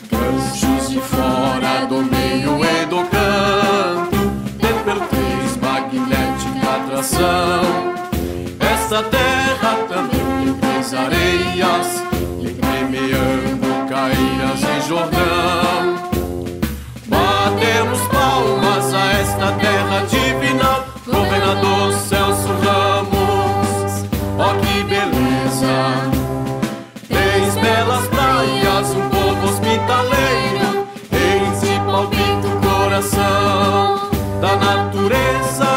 Ganchos de fora do meio e do canto, despertez magnética atração. Essa terra também tem três areias, lhe premiando caídas em Jordão. Batemos palmas a esta terra divinal, governador Celso Ramos. Ó que beleza! Tens belas praias, um povo hospitaleiro, em si palpita o coração da natureza.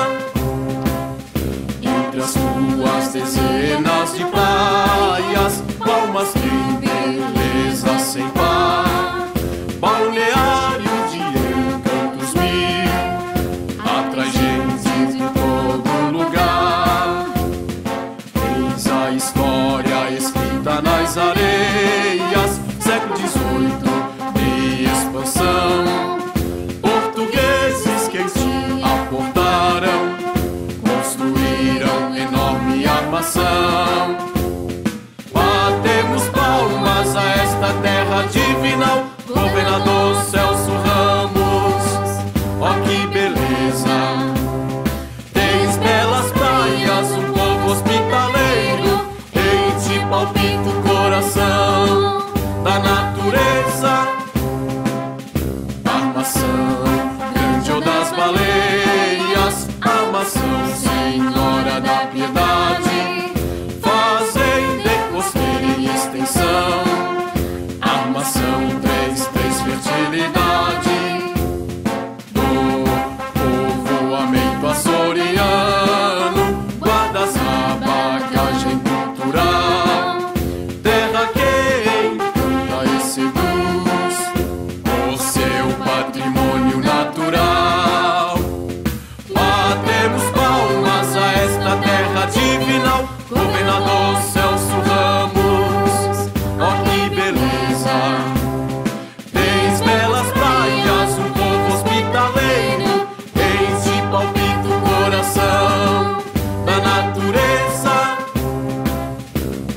Entre as tuas dezenas de praias, palmas tem beleza sem par. Balneário de encantos mil, atrai gente de todo lugar. Eis a história escrita nas areias, século XVIII de expansão. Portugueses que se aportaram, construíram enorme armação. Batemos palmas a esta terra divinal, governador Celso Ramos. Ó que beleza! Tens belas praias, um povo hospitaleiro, em ti palpita o coração da natureza. Armação, grande ou das baleias, armação, senhora da piedade, fazenda e costeira em extensão. Armação, três fertilidade do povoamento açoriano, guardas a bagagem cultural, terra que encanta e seduz o seu patrimônio natural. Batemos palmas a esta terra divinal, governador Celso Ramos. Ó que beleza! Tens belas praias, um povo hospitaleiro, em si palpita o coração da natureza.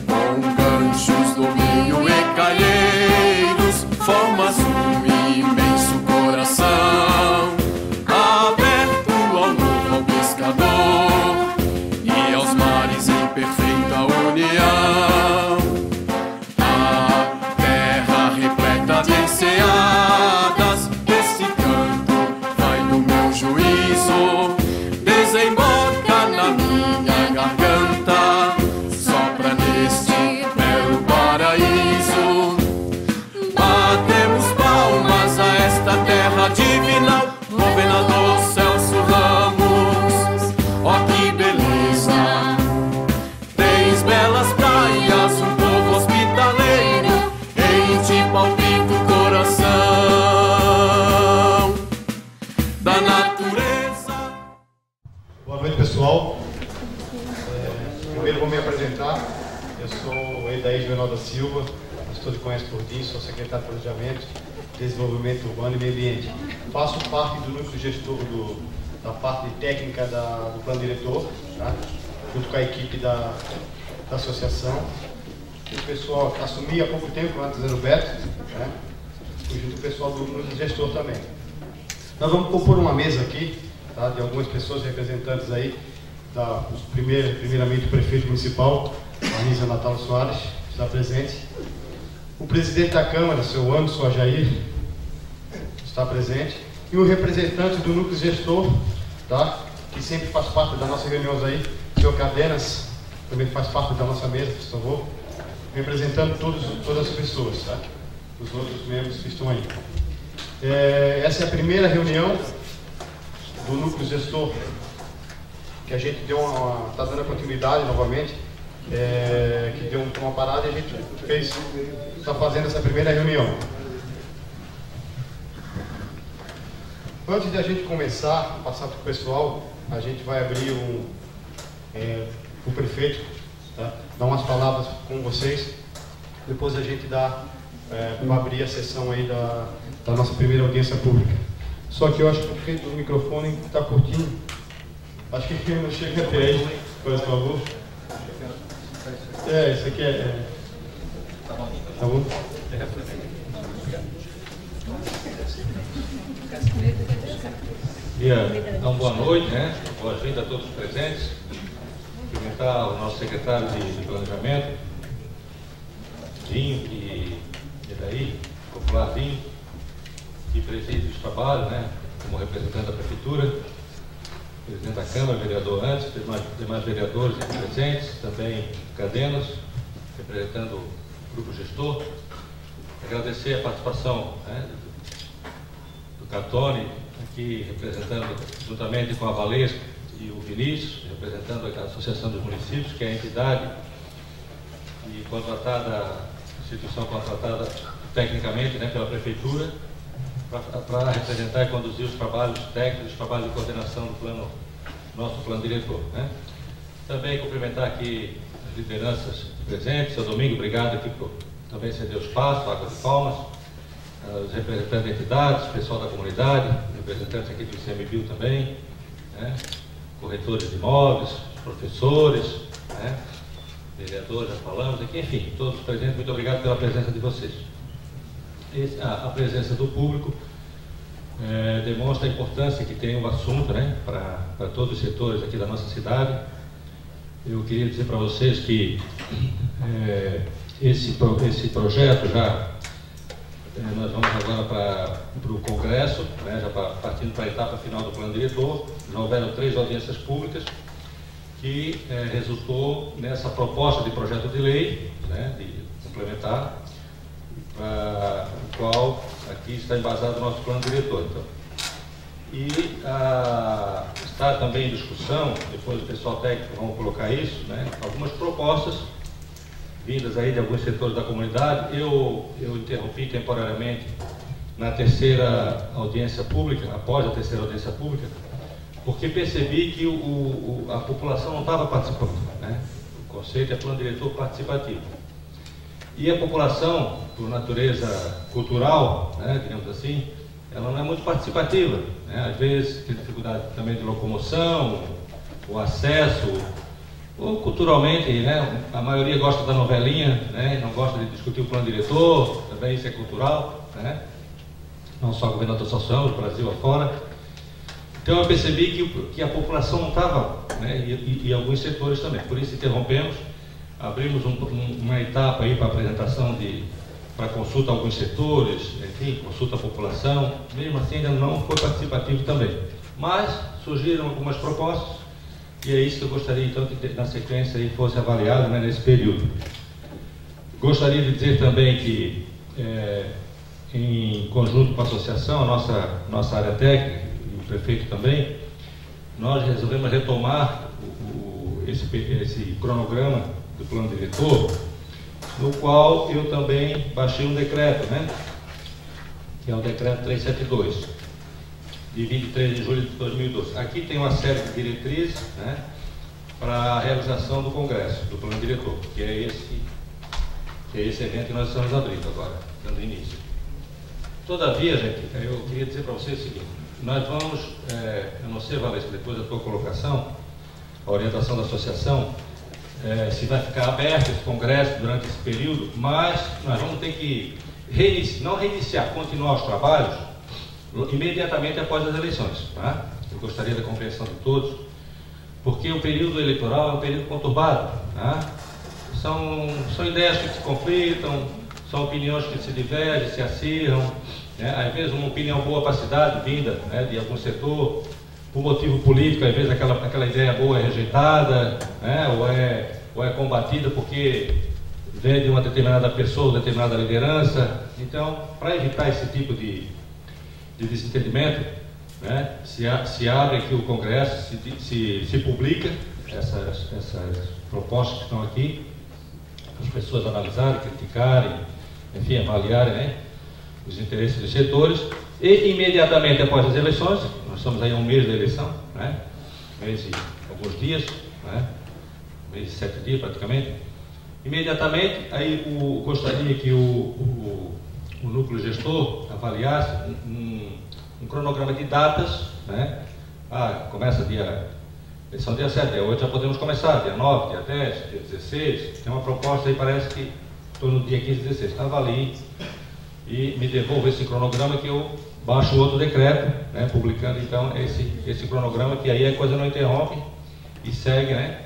Com ganchos do meio e calheiros, formas um imenso coração, aberto ao novo ao pescador e aos mares em perfeita união. A terra repleta de enseadas, esse canto vai do meu juízo, desemboca na minha garganta, sopra neste belo paraíso. Batemos palmas a esta terra divinal, governador Celso Ramos. Ó que beleza! Tens belas praias, um povo hospitaleiro, em ti palpita o coração da natureza. Boa noite, pessoal. Primeiro vou me apresentar. Eu sou o Edair Juvenal da Silva, pastor de Conhece por Ti, sou secretário de Planejamento, Desenvolvimento Urbano e Meio Ambiente. Faço parte do núcleo gestor da parte técnica do plano diretor, tá? Junto com a equipe da associação. O pessoal assumi há pouco tempo, antes era o Beto, né? E junto com o pessoal do núcleo gestor também. Nós vamos compor uma mesa aqui, tá? De algumas pessoas representantes aí, primeiramente o prefeito municipal, Anísia Natal Soares, está presente. O presidente da Câmara, seu Anderson Ajair, está presente. E o representante do núcleo gestor, tá? Que sempre faz parte das nossas reuniões aí, o senhor Cadenas, também faz parte da nossa mesa, por favor, representando todas as pessoas, tá? Os outros membros que estão aí. Essa é a primeira reunião do núcleo gestor, que a gente está dando continuidade novamente, que deu uma parada e a gente está fazendo essa primeira reunião. Antes de a gente começar, passar para o pessoal, a gente vai abrir o prefeito, tá? Dar umas palavras com vocês, depois a gente vai abrir a sessão aí da nossa primeira audiência pública. Só que eu acho que o prefeito do microfone está curtinho, acho que não chega até aí, por favor. Isso aqui Tá bom? Então, boa noite, né? Boa-vinda a todos os presentes. Cumprimentar o nosso secretário de Planejamento, Vinho, e daí, popular Vinho, que preside os trabalhos, né? Como representante da Prefeitura, presidente da Câmara, vereador antes, demais vereadores aqui presentes, também cadenas, representando o grupo gestor. Agradecer a participação, né, do Catone, aqui representando, juntamente com a Valesca e o Vinícius, representando a Associação dos Municípios, que é a entidade e instituição contratada tecnicamente, né, pela Prefeitura, para representar e conduzir os trabalhos técnicos, os trabalhos de coordenação do nosso plano diretor, né? Também cumprimentar aqui as lideranças presentes. Seu Domingo, obrigado aqui por também ceder o espaço, Água de Palmas, os representantes da entidade, pessoal da comunidade, representantes aqui do ICMBio também, né? Corretores de imóveis, professores, né? Vereadores, já falamos aqui, enfim, todos os presentes, muito obrigado pela presença de vocês. A presença do público demonstra a importância que tem o assunto, né, para todos os setores aqui da nossa cidade. Eu queria dizer para vocês que esse projeto nós vamos agora para o Congresso, né, já partindo para a etapa final do plano diretor. Já houveram 3 audiências públicas que resultou nessa proposta de projeto de lei, né, de complementar, para o qual aqui está embasado o nosso plano diretor. Então. E está também em discussão, depois o pessoal técnico vão colocar isso, né, algumas propostas vindas aí de alguns setores da comunidade. Eu interrompi temporariamente na terceira audiência pública, após a terceira audiência pública, porque percebi que a população não estava participando, né? O conceito é plano diretor participativo. E a população, por natureza cultural, né, digamos assim, ela não é muito participativa, né? Às vezes tem dificuldade também de locomoção, o acesso, ou culturalmente, né, a maioria gosta da novelinha, né, não gosta de discutir o plano diretor, também isso é cultural, né? Não só o governador da associação, do Brasil afora. Então eu percebi que a população não estava, né, e alguns setores também, por isso interrompemos. Abrimos uma etapa aí para apresentação para consulta a alguns setores, enfim, consulta à população. Mesmo assim ainda não foi participativo também. Mas surgiram algumas propostas e é isso que eu gostaria então que na sequência aí fosse avaliado, né, nesse período. Gostaria de dizer também que em conjunto com a associação, a nossa área técnica e o prefeito também, nós resolvemos retomar esse cronograma do plano diretor, no qual eu também baixei um decreto, né, que é o decreto 372, de 23 de julho de 2012. Aqui tem uma série de diretrizes, né, para a realização do Congresso, do plano diretor, que é esse evento que nós estamos abrindo agora, dando início. Todavia, gente, eu queria dizer para vocês o seguinte: nós vamos, eu não sei, Valesca, depois da tua colocação, a orientação da associação, se vai ficar aberto esse congresso durante esse período, mas nós vamos ter que continuar os trabalhos imediatamente após as eleições, tá? Eu gostaria da compreensão de todos, porque o período eleitoral é um período conturbado, tá? São ideias que se conflitam, são opiniões que se divergem, se acirram, né? Às vezes uma opinião boa para a cidade, vinda, né, de algum setor, por motivo político, às vezes aquela ideia boa é rejeitada, né, ou é combatida porque vem de uma determinada pessoa, determinada liderança. Então, para evitar esse tipo de desentendimento, né, se abre aqui o Congresso, se publica essas propostas que estão aqui, as pessoas analisarem, criticarem, enfim, avaliarem, né, os interesses dos setores. E imediatamente após as eleições, nós estamos aí a um mês da eleição, né? Mês e alguns dias, né? Mês e 7 dias praticamente. Imediatamente, aí gostaria que o núcleo gestor avaliasse um cronograma de datas, né? Começa eleição dia 7, dia 8 já podemos começar, dia 9, dia 10, dia 16. Tem uma proposta aí, parece que estou no dia 15 e 16, estava ali, e me devolve esse cronograma que eu baixo outro decreto, né, publicando então esse cronograma, que aí a coisa não interrompe e segue, né,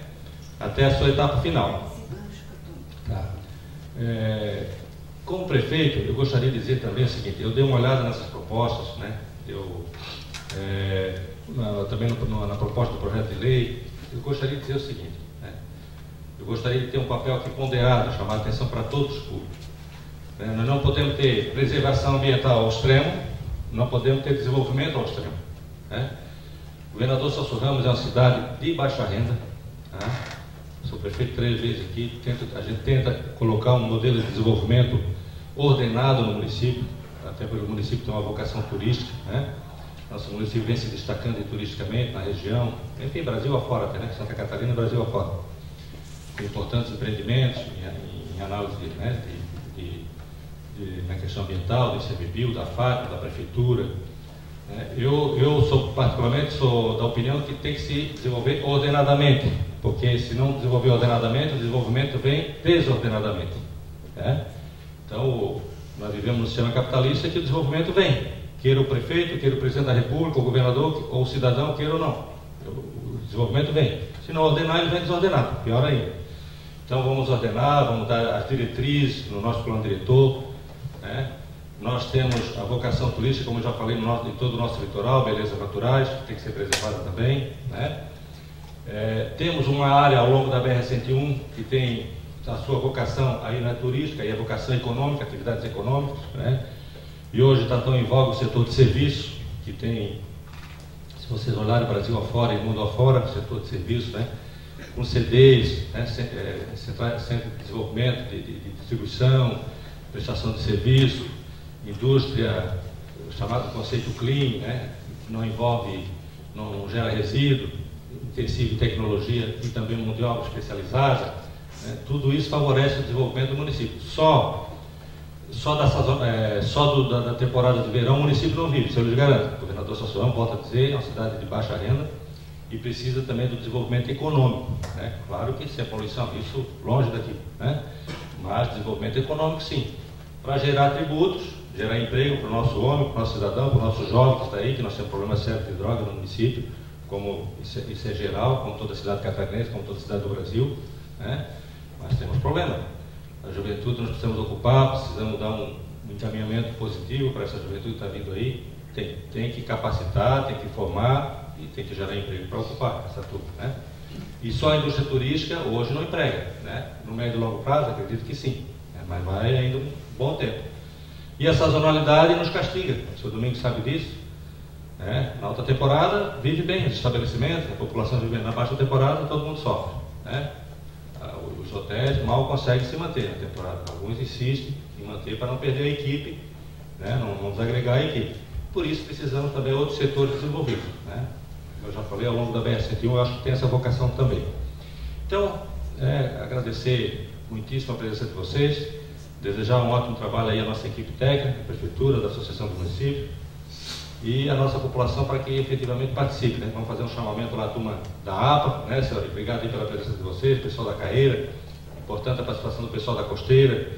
até a sua etapa final. Tá. Como prefeito, eu gostaria de dizer também o seguinte: eu dei uma olhada nessas propostas, né, também na proposta do projeto de lei. Eu gostaria de dizer o seguinte, né, eu gostaria de ter um papel aqui ponderado, chamar a atenção para todos os públicos. Nós não podemos ter preservação ambiental ao extremo, não podemos ter desenvolvimento ao extremo. Né? O governador Celso Ramos é uma cidade de baixa renda. Tá? Sou prefeito 3 vezes aqui, a gente tenta colocar um modelo de desenvolvimento ordenado no município, até porque o município tem uma vocação turística. Né? Nosso município vem se destacando turisticamente na região, enfim, Brasil afora até, né? Santa Catarina, Brasil afora. Com importantes empreendimentos em análise, né, na questão ambiental, do ICMBio, da FAP, da Prefeitura. Eu particularmente sou da opinião que tem que se desenvolver ordenadamente, porque se não desenvolver ordenadamente, o desenvolvimento vem desordenadamente. Né? Então, nós vivemos no sistema capitalista que o desenvolvimento vem, queira o prefeito, queira o presidente da República, o governador ou o cidadão, queira ou não. O desenvolvimento vem. Se não ordenar, ele vem desordenado, pior ainda. Então, vamos ordenar, vamos dar as diretrizes no nosso plano diretor. Né? Nós temos a vocação turística, como eu já falei, em todo o nosso litoral, belezas naturais, que tem que ser preservada também. Né? Temos uma área ao longo da BR-101 que tem a sua vocação aí na turística e a vocação econômica, atividades econômicas. Né? E hoje está tão em voga o setor de serviço, que tem, se vocês olharem Brasil afora e mundo afora, o setor de serviço, né? Com CDs, né? Centro de desenvolvimento, de distribuição, prestação de serviço, indústria, chamado conceito clean, né, que não envolve, não gera resíduo, intensivo em tecnologia e também mão de obra especializada, né, tudo isso favorece o desenvolvimento do município. Só da temporada de verão o município não vive, isso eu lhes garanto. O governador Celso Ramos, volta a dizer, é uma cidade de baixa renda e precisa também do desenvolvimento econômico. Né? Claro que sem poluição, isso longe daqui, né? Mas desenvolvimento econômico sim, para gerar tributos, gerar emprego para o nosso homem, para o nosso cidadão, para o nosso jovem que está aí, que nós temos problema sério de droga no município, como isso é geral, como toda cidade catarinense, como toda cidade do Brasil, né? Mas temos problema. A juventude nós precisamos ocupar, precisamos dar um encaminhamento positivo para essa juventude que está vindo aí, tem que capacitar, tem que formar e tem que gerar emprego para ocupar essa turma, né? E só a indústria turística hoje não emprega, né? No médio e longo prazo, acredito que sim, né? Mas vai ainda um bom tempo. E a sazonalidade nos castiga, o senhor Domingos sabe disso, né? Na alta temporada vive bem os estabelecimentos, a população vive bem. Na baixa temporada todo mundo sofre, né? Os hotéis mal conseguem se manter na temporada, alguns insistem em manter para não perder a equipe, né? Não desagregar a equipe. Por isso precisamos também de outros setores desenvolvidos, né? Eu já falei, ao longo da BR-101 eu acho que tem essa vocação também. Então, agradecer muitíssimo a presença de vocês, desejar um ótimo trabalho aí à nossa equipe técnica, da Prefeitura, da Associação do Município e a nossa população para que efetivamente participe, né? Vamos fazer um chamamento lá à turma da APA, né, senhora? Obrigado aí pela presença de vocês, pessoal da Carreira, importante a participação do pessoal da Costeira,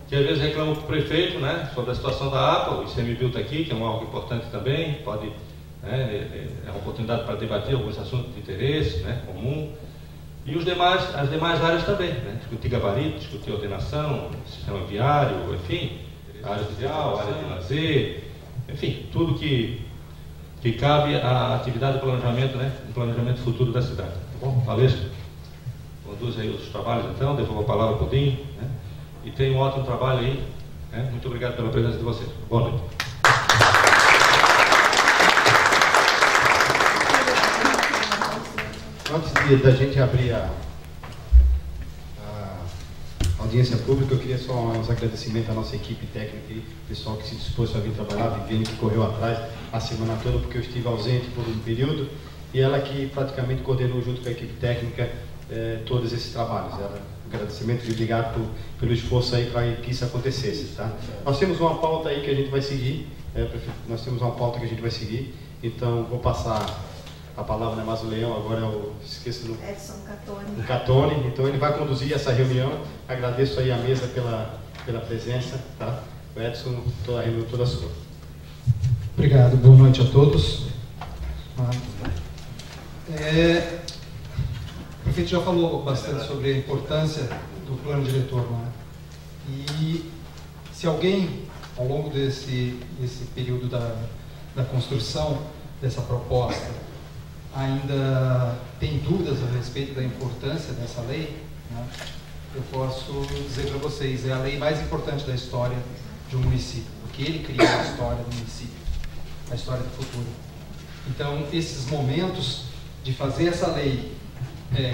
que às vezes reclamam para o prefeito, né, sobre a situação da APA. O ICMBio está aqui, que é algo importante também, pode, né, é uma oportunidade para debater alguns assuntos de interesse, né, comum. E as demais áreas também, né? Discutir gabarito, discutir ordenação, sistema viário, enfim, área social, área de lazer, enfim, tudo que cabe à atividade de planejamento, né? Um planejamento futuro da cidade. Tá bom? Valesco, conduz aí os trabalhos então, devolvo a palavra para o Dinho, né? E tenha um ótimo trabalho aí, né? Muito obrigado pela presença de vocês. Boa noite. Antes da gente abrir a audiência pública, eu queria só uns agradecimentos à nossa equipe técnica e pessoal que se dispôs a vir trabalhar, Viviane que correu atrás a semana toda porque eu estive ausente por um período e ela que praticamente coordenou junto com a equipe técnica todos esses trabalhos. Agradecimento e obrigado pelo esforço aí para que isso acontecesse, tá? Nós temos uma pauta aí que a gente vai seguir, então vou passar a palavra não é mais o Leão, agora é o, esqueci o Edson o Catone. Então ele vai conduzir essa reunião. Agradeço aí a mesa pela presença, tá? O Edson, toda a reunião toda sua. Obrigado, boa noite a todos. O prefeito já falou bastante sobre a importância do plano diretor, né? E se alguém, ao longo desse período da construção dessa proposta, ainda tem dúvidas a respeito da importância dessa lei, né, eu posso dizer para vocês, é a lei mais importante da história de um município, porque ele cria a história do município, a história do futuro. Então, esses momentos de fazer essa lei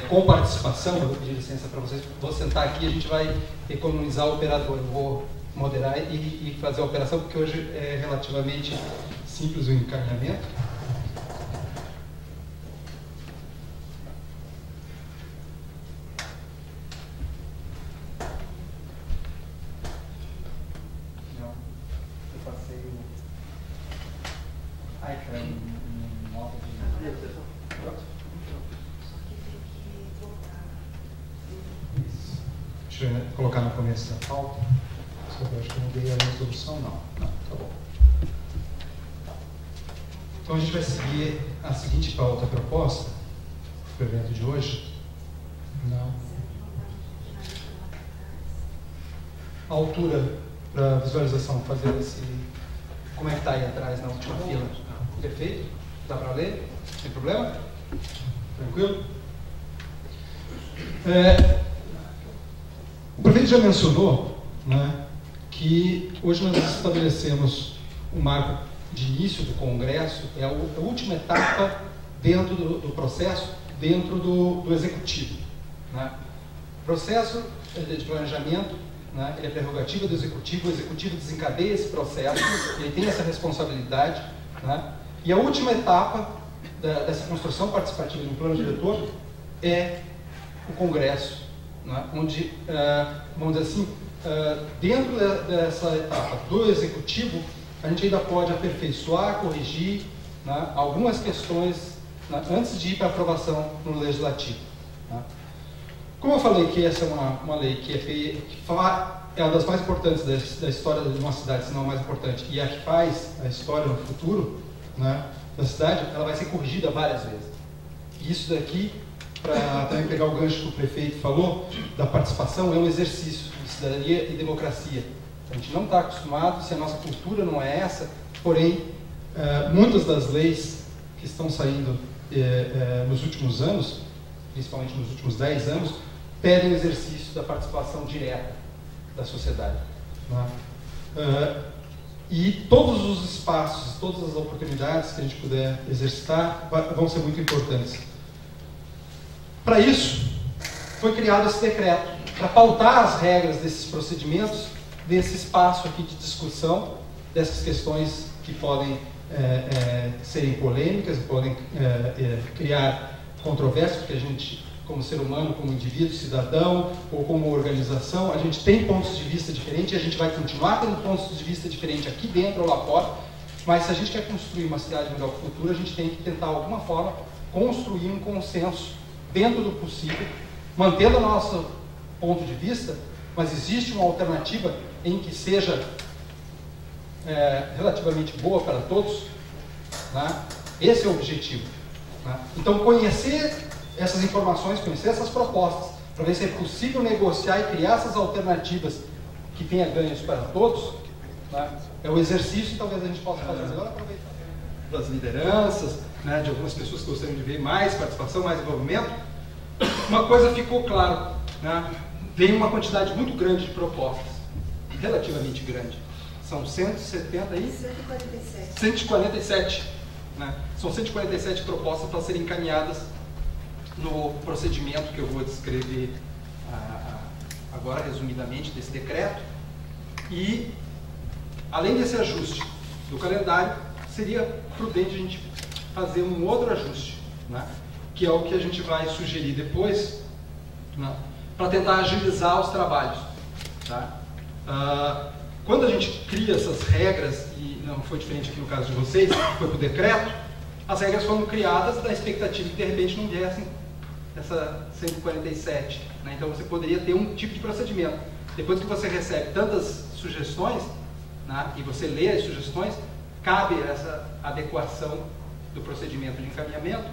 com participação, eu vou pedir licença para vocês, vou sentar aqui, a gente vai economizar o operador, eu vou moderar e fazer a operação, porque hoje é relativamente simples o encaminhamento. Não, eu passei o iPad em modo de... Deixa eu colocar no começo da pauta. Eu acho que eu não dei a resolução, não. Não, tá bom. Então a gente vai seguir a seguinte pauta proposta para o evento de hoje. Não. A altura para visualização, fazer esse... Como é que está aí atrás, na última fila? Perfeito? Dá para ler? Sem problema? Tranquilo? O prefeito já mencionou, né, que hoje nós estabelecemos o marco de início do Congresso, é a última etapa dentro do processo, dentro do Executivo. Né? O processo de planejamento, né, ele é prerrogativa do Executivo, o Executivo desencadeia esse processo, ele tem essa responsabilidade, né? E a última etapa dessa construção participativa de um plano diretor é o Congresso, né? Onde, vamos dizer assim, dentro dessa etapa do Executivo, a gente ainda pode aperfeiçoar, corrigir, né, algumas questões, né, antes de ir para a aprovação no Legislativo. Né. Como eu falei que essa é uma lei que é uma das mais importantes da história de uma cidade, se não a mais importante, e a que faz a história no futuro, né, da cidade, ela vai ser corrigida várias vezes. E isso daqui, para também pegar o gancho que o prefeito falou, da participação, é um exercício de cidadania e democracia. A gente não está acostumado, se a nossa cultura não é essa, porém, muitas das leis que estão saindo nos últimos anos, principalmente nos últimos 10 anos, pedem o exercício da participação direta da sociedade. Né? E todos os espaços, todas as oportunidades que a gente puder exercitar vão ser muito importantes. Para isso, foi criado esse decreto, para pautar as regras desses procedimentos, desse espaço aqui de discussão, dessas questões que podem serem polêmicas, podem criar controvérsias, porque a gente, como ser humano, como indivíduo, cidadão, ou como organização, a gente tem pontos de vista diferentes, e a gente vai continuar tendo pontos de vista diferentes aqui dentro ou lá fora, mas se a gente quer construir uma cidade melhor para o futuro, a gente tem que tentar, de alguma forma, construir um consenso dentro do possível, mantendo o nosso ponto de vista, mas existe uma alternativa em que seja relativamente boa para todos, né? Esse é o objetivo. Né? Então, conhecer essas informações, conhecer essas propostas, para ver se é possível negociar e criar essas alternativas que tenha ganhos para todos, né? É o exercício que talvez a gente possa fazer agora, aproveitar das lideranças, né, de algumas pessoas que gostariam de ver mais participação, mais envolvimento. Uma coisa ficou clara, né? Tem uma quantidade muito grande de propostas, relativamente grande. São 147. Né? São 147 propostas para serem encaminhadas no procedimento que eu vou descrever agora, resumidamente, desse decreto. E, além desse ajuste do calendário, seria prudente a gente fazer um outro ajuste, né? Que é o que a gente vai sugerir depois, né? Para tentar agilizar os trabalhos. Tá? Quando a gente cria essas regras, e não foi diferente aqui no caso de vocês, foi para o decreto, as regras foram criadas na expectativa que de repente não viessem essa 147. Né? Então você poderia ter um tipo de procedimento. Depois que você recebe tantas sugestões, né, e você lê as sugestões, cabe essa adequação do procedimento de encaminhamento,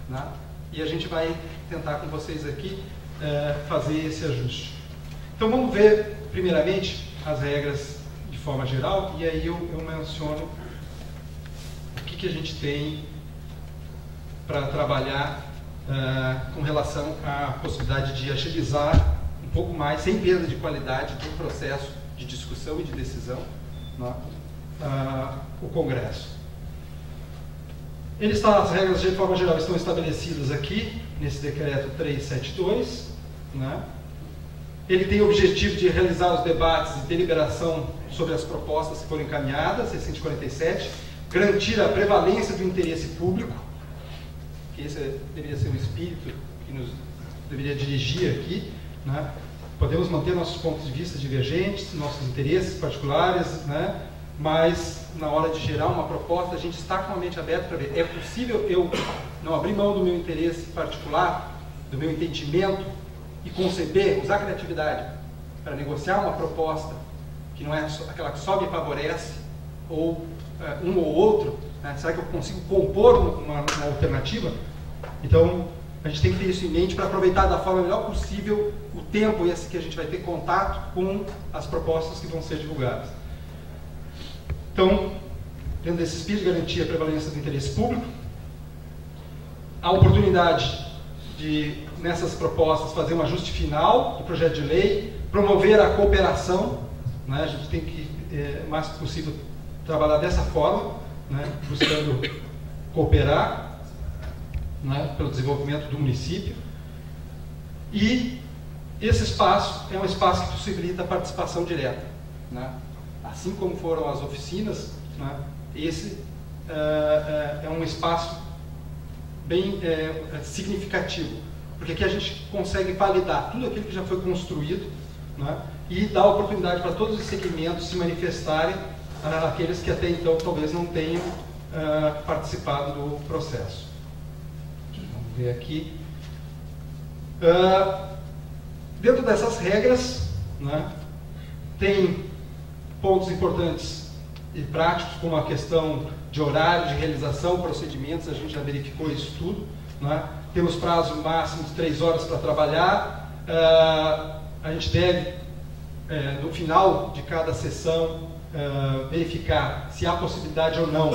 né, e a gente vai tentar com vocês aqui fazer esse ajuste. Então vamos ver primeiramente as regras de forma geral, e aí eu menciono o que a gente tem para trabalhar com relação à possibilidade de agilizar um pouco mais, sem perda de qualidade, do processo de discussão e de decisão, né, o Congresso. As regras de forma geral estão estabelecidas aqui, nesse decreto 372. Né? Ele tem o objetivo de realizar os debates e deliberação sobre as propostas que foram encaminhadas, 647, garantir a prevalência do interesse público, que esse deveria ser o espírito que nos deveria dirigir aqui. Né? Podemos manter nossos pontos de vista divergentes, nossos interesses particulares, né? Mas na hora de gerar uma proposta, a gente está com a mente aberta para ver, é possível eu não abrir mão do meu interesse particular, do meu entendimento, e conceber, usar a criatividade para negociar uma proposta que não é aquela que só me favorece, ou um ou outro, né? Será que eu consigo compor uma alternativa? Então, a gente tem que ter isso em mente para aproveitar da forma melhor possível o tempo esse que a gente vai ter contato com as propostas que vão ser divulgadas. Então, dentro desse espírito de garantir a prevalência do interesse público, a oportunidade de, nessas propostas, fazer um ajuste final do projeto de lei, promover a cooperação, né? A gente tem que, o máximo possível, trabalhar dessa forma, né? Buscando cooperar, né? Pelo desenvolvimento do município. E esse espaço é um espaço que possibilita a participação direta, né? Assim como foram as oficinas, né? Esse é um espaço bem significativo, porque aqui a gente consegue validar tudo aquilo que já foi construído, né? E dar oportunidade para todos os segmentos se manifestarem, aqueles que até então talvez não tenham participado do processo. Vamos ver aqui. Dentro dessas regras, né, tem pontos importantes e práticos, como a questão de horário de realização, procedimentos, a gente já verificou isso tudo. Né? Temos prazo máximo de 3 horas para trabalhar. A gente deve, no final de cada sessão, verificar se há possibilidade ou não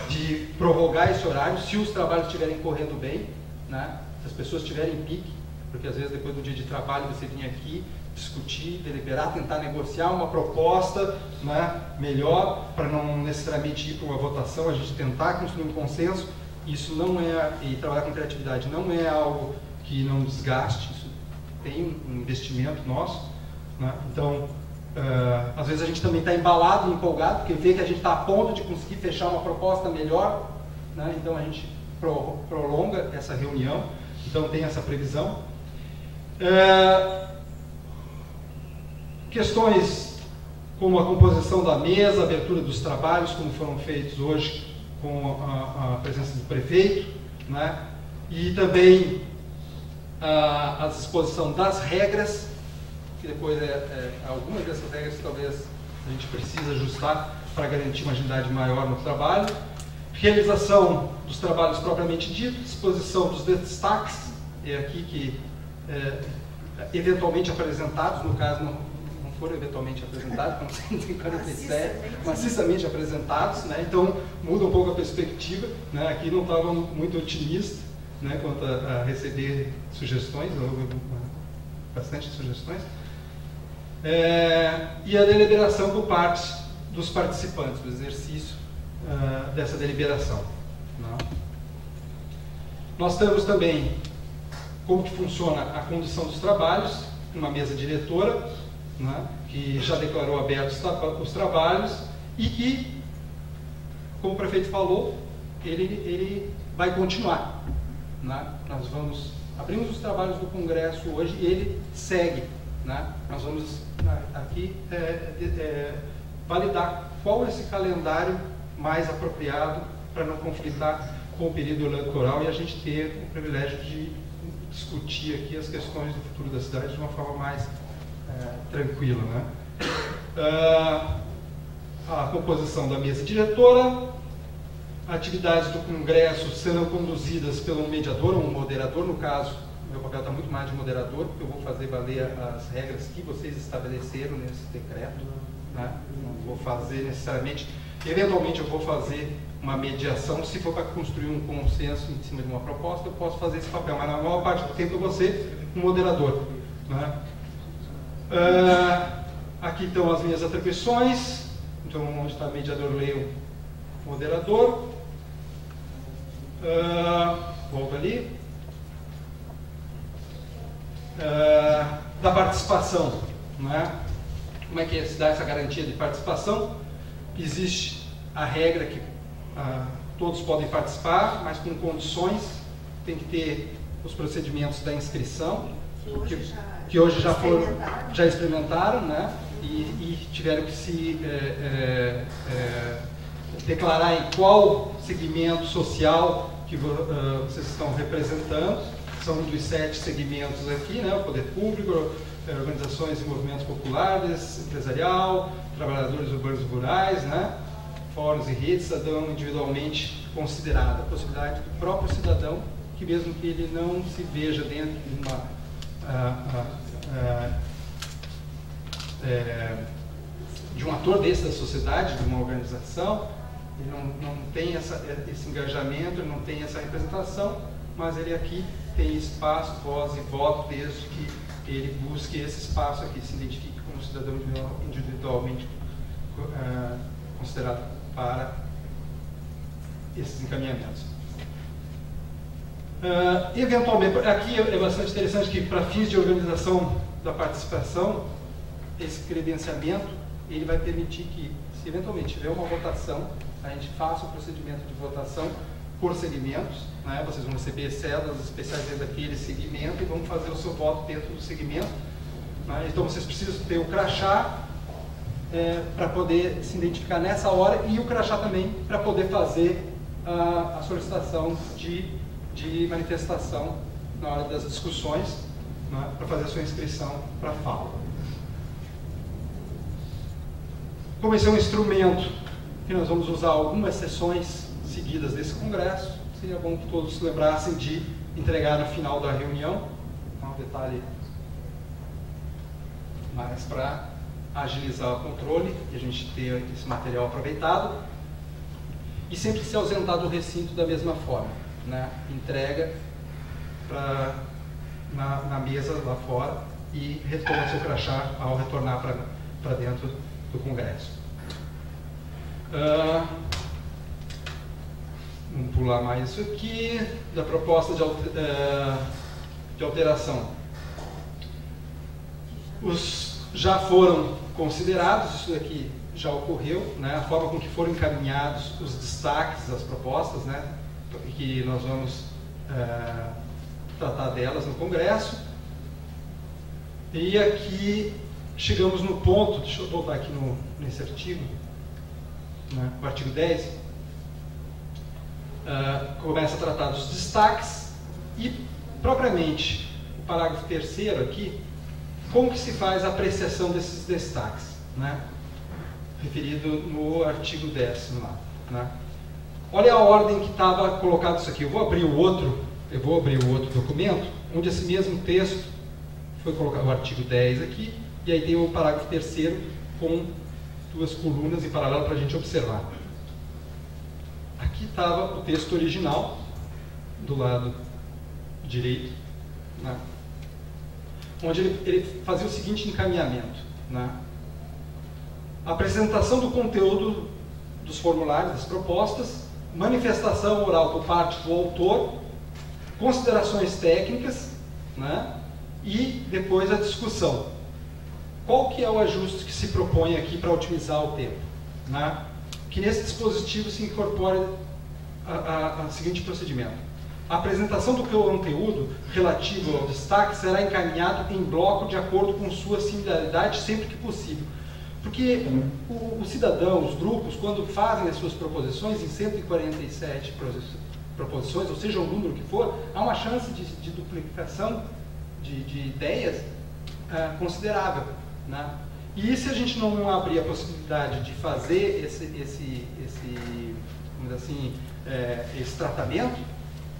de prorrogar esse horário, se os trabalhos estiverem correndo bem, né? Se as pessoas estiverem em pique, porque às vezes depois do dia de trabalho você vinha aqui discutir, deliberar, tentar negociar uma proposta, né, melhor, para não necessariamente ir para uma votação, a gente tentar construir um consenso. Isso não é, e trabalhar com criatividade não é algo que não desgaste, isso tem um investimento nosso, né? Então, às vezes a gente também está embalado e empolgado, porque vê que a gente está a ponto de conseguir fechar uma proposta melhor, né? Então a gente prolonga essa reunião, então tem essa previsão. Questões como a composição da mesa, a abertura dos trabalhos, como foram feitos hoje com a presença do prefeito, né? E também a disposição das regras, que depois algumas dessas regras talvez a gente precise ajustar para garantir uma agilidade maior no trabalho. Realização dos trabalhos propriamente dito, disposição dos destaques, aqui que eventualmente apresentados, no caso não foram eventualmente apresentados, como 147, maciçamente apresentados, né? Então muda um pouco a perspectiva, né? Aqui não estava muito otimista, né, quanto a receber sugestões, bastante sugestões, e a deliberação por parte dos participantes, o exercício dessa deliberação. Né? Nós temos também como que funciona a condução dos trabalhos, uma mesa diretora, né, que já declarou abertos os trabalhos e que, como o prefeito falou, ele vai continuar. Né? Nós abrimos os trabalhos do Congresso hoje e ele segue. Né? Nós vamos aqui validar qual é esse calendário mais apropriado para não conflitar com o período eleitoral e a gente ter o privilégio de discutir aqui as questões do futuro da cidade de uma forma mais tranquila, né? A composição da mesa diretora, atividades do congresso serão conduzidas pelo mediador ou um moderador. No caso, meu papel está muito mais de moderador, porque eu vou fazer valer as regras que vocês estabeleceram nesse decreto, né? Não vou fazer necessariamente, eventualmente eu vou fazer uma mediação, se for para construir um consenso em cima de uma proposta, eu posso fazer esse papel, mas na maior parte do tempo eu vou ser um moderador, né? Aqui estão as minhas atribuições, então onde está mediador, leio moderador. Volto ali. Da participação, né? Como é que se dá essa garantia de participação? Existe a regra que todos podem participar, mas com condições. Tem que ter os procedimentos da inscrição, que hoje já experimentaram, né? E tiveram que se declarar em qual segmento social que vocês estão representando. São dos 7 segmentos aqui, né? O poder público, organizações e movimentos populares, empresarial, trabalhadores urbanos e rurais, né? Fóruns e redes, cidadão individualmente considerado. A possibilidade do próprio cidadão, que mesmo que ele não se veja dentro de uma de um ator desse da sociedade, de uma organização, ele não tem esse engajamento, ele não tem essa representação, mas ele aqui tem espaço, voz e voto, desde que ele busque esse espaço aqui, se identifique como cidadão individualmente considerado para esses encaminhamentos. Eventualmente, aqui é bastante interessante que, para fins de organização da participação, esse credenciamento ele vai permitir que, se eventualmente tiver uma votação, a gente faça o procedimento de votação por segmentos, né? Vocês vão receber cédulas especiais dentro daquele segmento e vão fazer o seu voto dentro do segmento, né? Então vocês precisam ter o crachá para poder se identificar nessa hora, e o crachá também para poder fazer a solicitação de manifestação na hora das discussões, né? Para fazer a sua inscrição para a fala. Como esse é um instrumento que nós vamos usar algumas sessões seguidas desse congresso, seria bom que todos se lembrassem de entregar no final da reunião. Um detalhe mais para agilizar o controle e a gente ter esse material aproveitado. E sempre se ausentar do recinto da mesma forma, né? Entrega na mesa lá fora e retoma seu crachá ao retornar para dentro do congresso. Vamos pular mais isso aqui, da proposta de alteração. Os já foram considerados, isso daqui já ocorreu, né? A forma com que foram encaminhados os destaques das propostas, né? Que nós vamos tratar delas no Congresso. E aqui chegamos no ponto, deixa eu voltar aqui nesse artigo, né? O artigo 10, começa a tratar dos destaques e, propriamente, o parágrafo 3º aqui, como que se faz a apreciação desses destaques, né? Referido no artigo 10º lá, né? Olha a ordem que estava colocado isso aqui. Eu vou abrir o outro documento, onde esse mesmo texto foi colocado, o artigo 10 aqui, e aí tem o parágrafo 3º com 2 colunas em paralelo para a gente observar. Aqui estava o texto original, do lado direito, né? Onde ele fazia o seguinte encaminhamento, né? A apresentação do conteúdo dos formulários, das propostas, manifestação oral por parte do autor, considerações técnicas, né? E depois a discussão. Qual que é o ajuste que se propõe aqui para otimizar o tempo, né? Que nesse dispositivo se incorpore o seguinte procedimento. A apresentação do conteúdo relativo ao destaque será encaminhado em bloco de acordo com sua similaridade sempre que possível. Porque o cidadão, os grupos, quando fazem as suas proposições em 147 proposições, ou seja, o número que for, há uma chance de duplicação de ideias considerável, né? E se a gente não abrir a possibilidade de fazer vamos dizer assim, esse tratamento,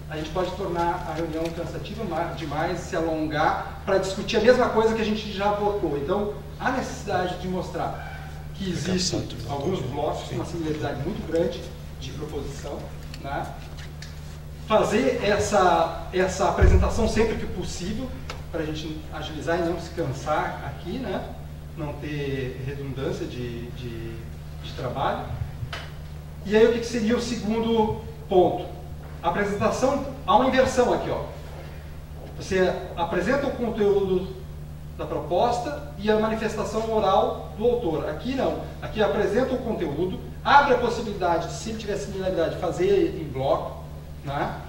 a gente pode tornar a reunião cansativa demais, se alongar para discutir a mesma coisa que a gente já votou. Então, há necessidade de mostrar que existem alguns blocos com uma similaridade muito grande de proposição, né? Fazer essa apresentação sempre que possível, para a gente agilizar e não se cansar aqui, né? Não ter redundância de trabalho. E aí o que seria o segundo ponto? A apresentação, há uma inversão aqui, ó. Você apresenta o conteúdo da proposta e a manifestação oral do autor. Aqui não. Aqui apresenta o conteúdo, abre a possibilidade, se ele tiver similaridade, de fazer em bloco, né?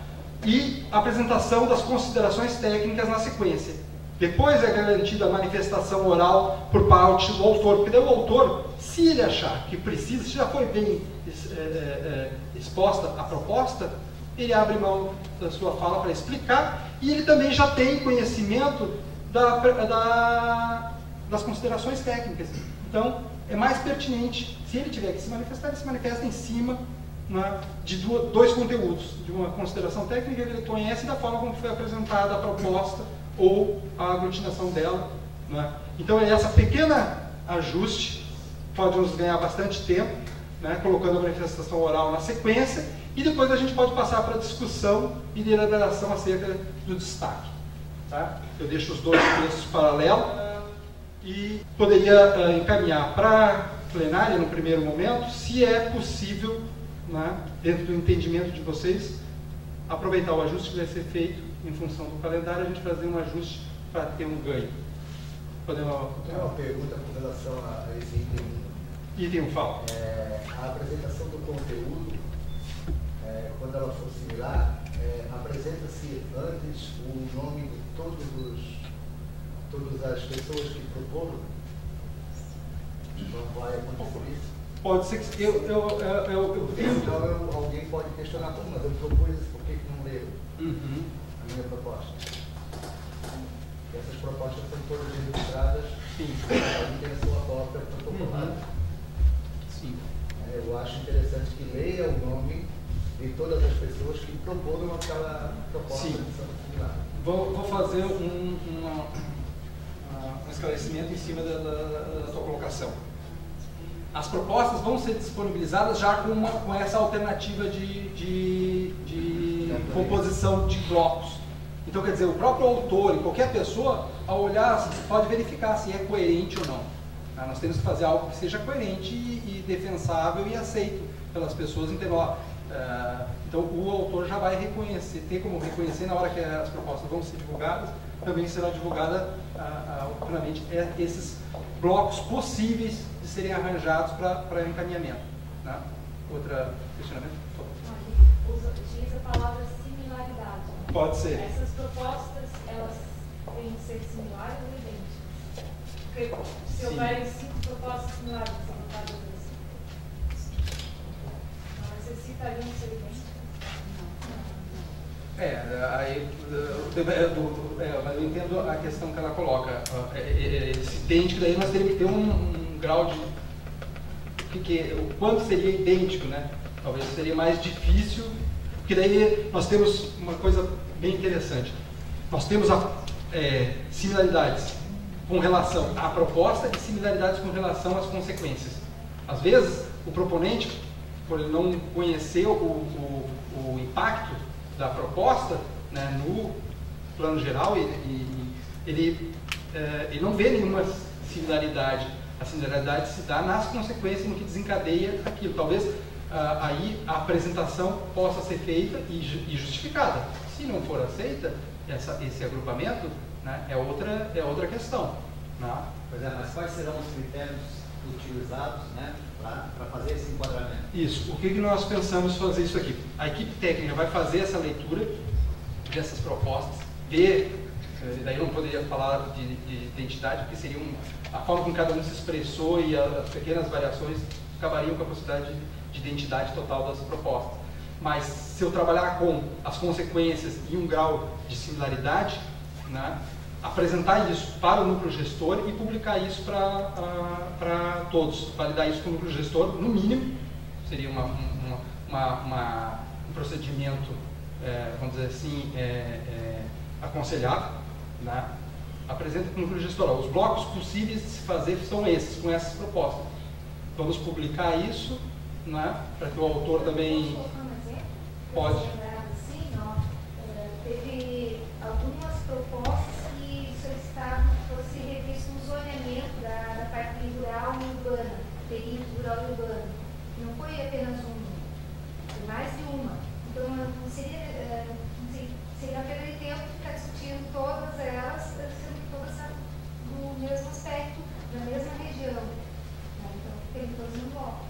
E a apresentação das considerações técnicas na sequência. Depois é garantida a manifestação oral por parte do autor, porque daí o autor, se ele achar que precisa, se já foi bem exposta a proposta, ele abre mão da sua fala para explicar, e ele também já tem conhecimento das considerações técnicas. Então, é mais pertinente, se ele tiver que se manifestar, ele se manifesta em cima, né, de dois conteúdos, de uma consideração técnica que ele conhece e da forma como foi apresentada a proposta ou a aglutinação dela, né? Então, essa pequena ajuste pode nos ganhar bastante tempo, né, colocando a manifestação oral na sequência, e depois a gente pode passar para a discussão e deliberação acerca do destaque. Tá? Eu deixo os dois textos paralelos e poderia encaminhar para a plenária no primeiro momento, se é possível, né, dentro do entendimento de vocês, aproveitar o ajuste que vai ser feito em função do calendário, a gente fazer um ajuste para ter um ganho. Podemos... Eu tenho uma pergunta com relação a esse item 1. Item 1, fala. A apresentação do conteúdo, quando ela for similar, apresenta-se antes o nome de todas as pessoas que proporam? Não vai acontecer isso? Pode ser que eu então alguém pode questionar, mas eu propus isso, por que não leram a minha proposta? Essas propostas são todas registradas, e tem a sua cópia protocolada. Sim. Eu acho interessante que leia o nome de todas as pessoas que proporam aquela proposta similar. Vou fazer um esclarecimento em cima da sua colocação. As propostas vão ser disponibilizadas já com essa alternativa de composição de blocos. Então, quer dizer, o próprio autor e qualquer pessoa, ao olhar, pode verificar se é coerente ou não. Nós temos que fazer algo que seja coerente e defensável e aceito pelas pessoas. Então, o autor já vai reconhecer, ter como reconhecer na hora que as propostas vão ser divulgadas, também será divulgada futuramente esses blocos possíveis de serem arranjados para encaminhamento. Né? Outra questionamento? Utiliza a palavra similaridade. Pode ser. Essas propostas, elas têm que ser similares ou idênticas? Porque se houverem 5 propostas similares, são votadas assim. Não necessitariam ser idênticas? Mas eu entendo a questão que ela coloca. Esse idêntico, daí nós teríamos que ter um grau de... o quanto seria idêntico, né? Talvez seria mais difícil, porque daí nós temos uma coisa bem interessante. Nós temos similaridades com relação à proposta e similaridades com relação às consequências. Às vezes, o proponente, por ele não conhecer o impacto da proposta, né, no plano geral, ele não vê nenhuma similaridade. A similaridade se dá nas consequências, no que desencadeia aquilo. Talvez aí a apresentação possa ser feita e justificada. Se não for aceita esse agrupamento, né, é outra questão. Né? Pois é, mas quais serão os critérios utilizados, né, para fazer esse enquadramento? Isso. O que nós pensamos fazer isso aqui? A equipe técnica vai fazer essa leitura dessas propostas, ver, daí eu não poderia falar de identidade, porque seria a forma como cada um se expressou e as pequenas variações acabariam com a possibilidade de identidade total das propostas. Mas se eu trabalhar com as consequências e um grau de similaridade, né, apresentar isso para o núcleo gestor e publicar isso para todos, validar isso com o núcleo gestor, no mínimo, seria um procedimento, vamos dizer assim, aconselhável, né? Apresenta para o núcleo gestor. Os blocos possíveis de se fazer são esses, com essas propostas. Vamos publicar isso, né, para que o autor também pode. Sim, teve algumas propostas que solicitavam que fosse revisto o zoneamento da parte rural e urbana, perímetro rural e urbano. Não foi apenas uma, foi mais de uma. Então, não seria perda de tempo ficar discutindo todas elas, sendo todas no mesmo aspecto, na mesma região. Então, tem todos no bloco.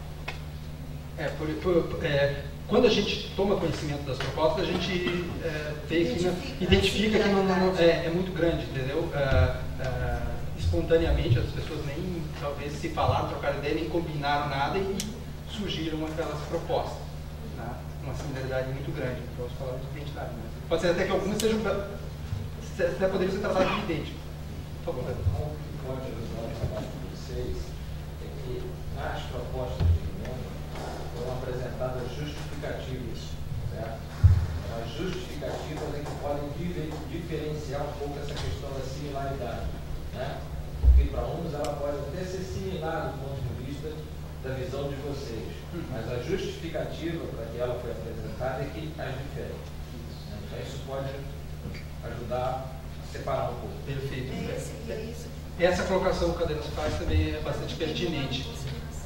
Quando a gente toma conhecimento das propostas, a gente identifica que é muito grande, entendeu? Espontaneamente, as pessoas nem, talvez, se falaram, trocaram ideia, nem combinaram nada e surgiram aquelas propostas. Né? Uma similaridade muito grande, vamos falar de identidade. Né? Pode ser até que algumas sejam, até poderiam ser tratadas de idêntico. Por favor. Algo que pode ajudar o trabalho de vocês é que nas propostas de emenda foram apresentadas justificativas, certo? As justificativas é que podem diferenciar um pouco essa questão da similaridade, né? Porque para uns ela pode até ser similar do ponto de vista da visão de vocês, mas a justificativa para que ela foi apresentada é que as difere. Então isso pode ajudar a separar um pouco. Perfeito. Essa colocação que o Cadenas faz também é bastante pertinente.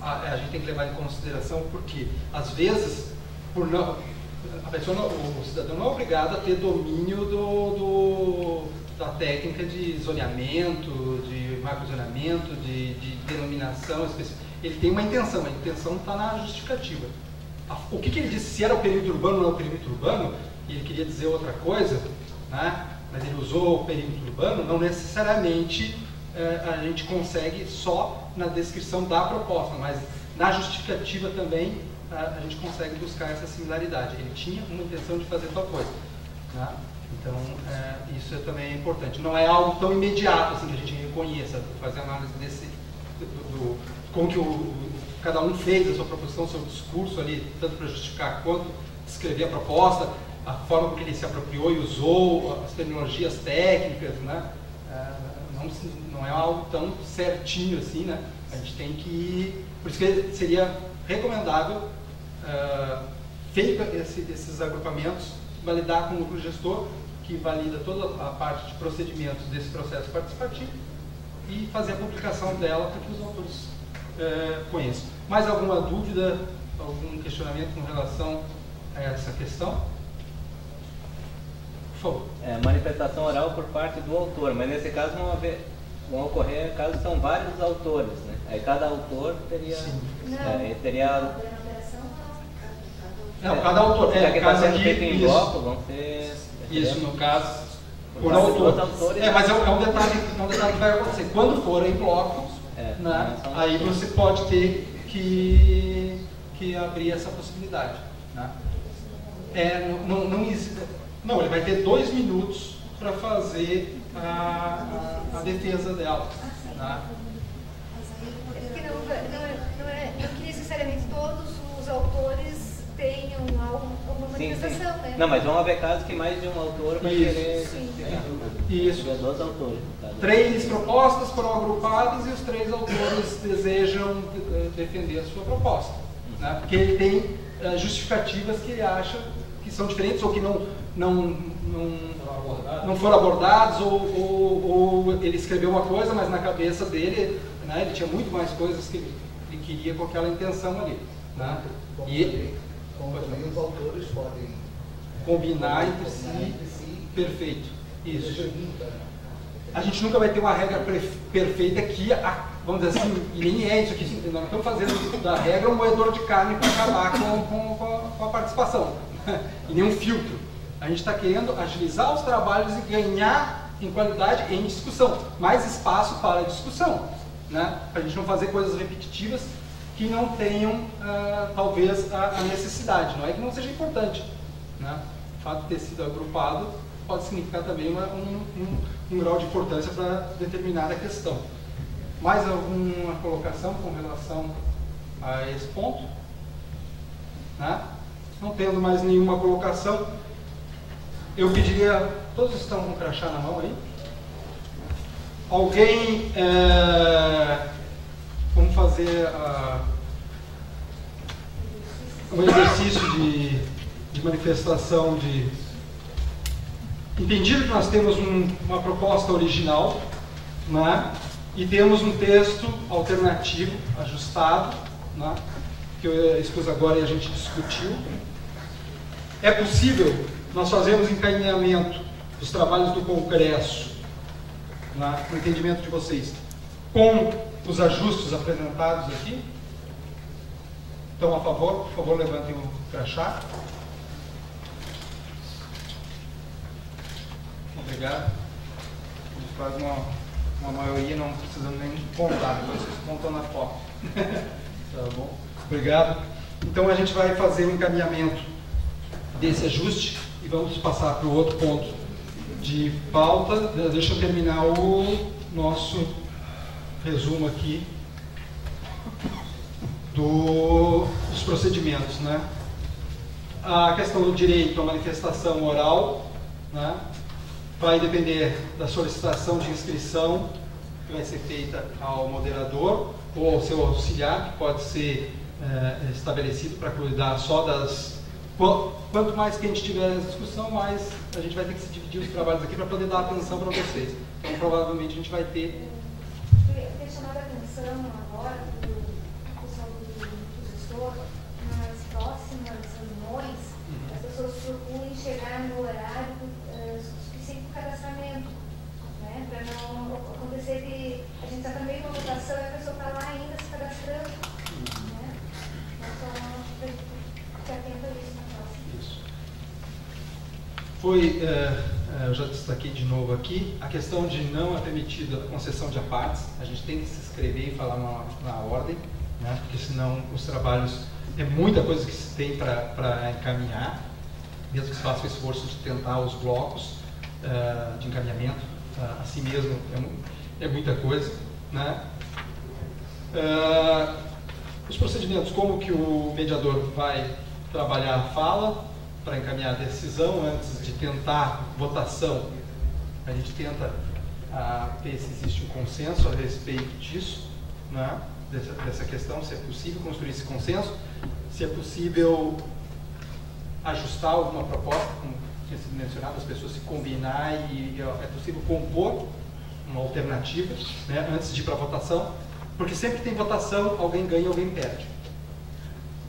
A gente tem que levar em consideração porque, às vezes, o cidadão não é obrigado a ter domínio da técnica de zoneamento, de macrozoneamento, de denominação específica. Ele tem uma intenção, a intenção está na justificativa. O que ele disse, se era o perímetro urbano ou não é o perímetro urbano, e ele queria dizer outra coisa, né? Mas ele usou o perímetro urbano, não necessariamente a gente consegue só na descrição da proposta, mas na justificativa também a gente consegue buscar essa similaridade. Ele tinha uma intenção de fazer tal coisa. Né? Então, isso também é importante. Não é algo tão imediato assim que a gente reconheça, fazer análise como que cada um fez a sua proposição, o seu discurso ali, tanto para justificar quanto descrever a proposta, a forma como ele se apropriou e usou, as terminologias técnicas, né? Não é algo tão certinho assim, né? A gente tem que... Por isso que seria recomendável, feito esses agrupamentos, validar com o núcleo gestor, que valida toda a parte de procedimentos desse processo participativo, e fazer a publicação dela para que os autores conheçam. Mais alguma dúvida, algum questionamento com relação a essa questão? Por favor. Manifestação oral por parte do autor, mas nesse caso vão ocorrer casos que são vários autores, né? Aí cada autor teria... Cada autor. Já que está sendo feito em bloco, vão ser... Isso, no caso, por autor. Mas é um detalhe que vai acontecer. Quando for em bloco, né, aí você pode ter que abrir essa possibilidade. Né? Não, ele vai ter 2 minutos para fazer a defesa dela. Né? Não que necessariamente todos os autores tenham alguma manifestação, né? Não, mas vão haver casos que mais de um autor vai querer... Isso. 2 autores. 3 propostas foram agrupadas e os 3 autores desejam defender a sua proposta. Né? Porque ele tem justificativas que ele acha que são diferentes ou que não foram abordados, ou ele escreveu uma coisa, mas na cabeça dele, né, ele tinha muito mais coisas que ele queria com aquela intenção ali. Né? Como também os autores podem combinar entre si. Perfeito. Isso. A gente nunca vai ter uma regra perfeita que, vamos dizer assim, e nem é isso aqui. Nós não estamos fazendo da regra um moedor de carne para acabar com a participação. E nem um filtro. A gente está querendo agilizar os trabalhos e ganhar em qualidade em discussão. Mais espaço para discussão. Né? Para a gente não fazer coisas repetitivas que não tenham, talvez, a necessidade. Não é que não seja importante, né? O fato de ter sido agrupado pode significar também um grau de importância para determinada questão. Mais alguma colocação com relação a esse ponto? Né? Não tendo mais nenhuma colocação, eu pediria... Todos estão com o crachá na mão aí? Alguém... vamos fazer um exercício de manifestação de... Entendido que nós temos uma proposta original, né? E temos um texto alternativo, ajustado, né? Que eu expus agora e a gente discutiu. É possível nós fazermos encaminhamento dos trabalhos do Congresso, né? No entendimento de vocês, com os ajustes apresentados aqui? Então, a favor, por favor, levantem o crachá. Obrigado. A gente faz uma maioria, não precisando nem contar, depois vocês contam na foto. Tá bom? Obrigado. Então a gente vai fazer um encaminhamento desse ajuste e vamos passar para o outro ponto de pauta. Deixa eu terminar o nosso resumo aqui dos procedimentos, né? A questão do direito à manifestação oral, né? Vai depender da solicitação de inscrição que vai ser feita ao moderador ou ao seu auxiliar, que pode ser estabelecido para cuidar só das... Quanto mais que a gente tiver essa discussão, mais a gente vai ter que se dividir os trabalhos aqui para poder dar atenção para vocês. Então, provavelmente, a gente vai ter... Eu queria chamar a atenção agora do pessoal do gestor, nas próximas reuniões, as pessoas procurem chegar no horário suficiente para o cadastramento, né? Para não acontecer de a gente está no meio de uma votação e a pessoa está lá ainda se cadastrando, né? Então, ficar atento a isso na próxima. Isso. Foi, eu já destaquei de novo aqui, a questão de não é permitida a concessão de apartes. A gente tem que se inscrever e falar na ordem, né? Porque senão os trabalhos, é muita coisa que se tem para encaminhar, mesmo que se faça o esforço de tentar os blocos de encaminhamento, assim mesmo é muita coisa, né? Os procedimentos, como que o mediador vai trabalhar a fala para encaminhar a decisão antes de tentar votação. A gente tenta ver se existe um consenso a respeito disso, né? Dessa questão, se é possível construir esse consenso, se é possível ajustar alguma proposta, como tinha sido mencionado, as pessoas se combinar e é possível compor uma alternativa, né, antes de ir para a votação, porque sempre que tem votação, alguém ganha e alguém perde.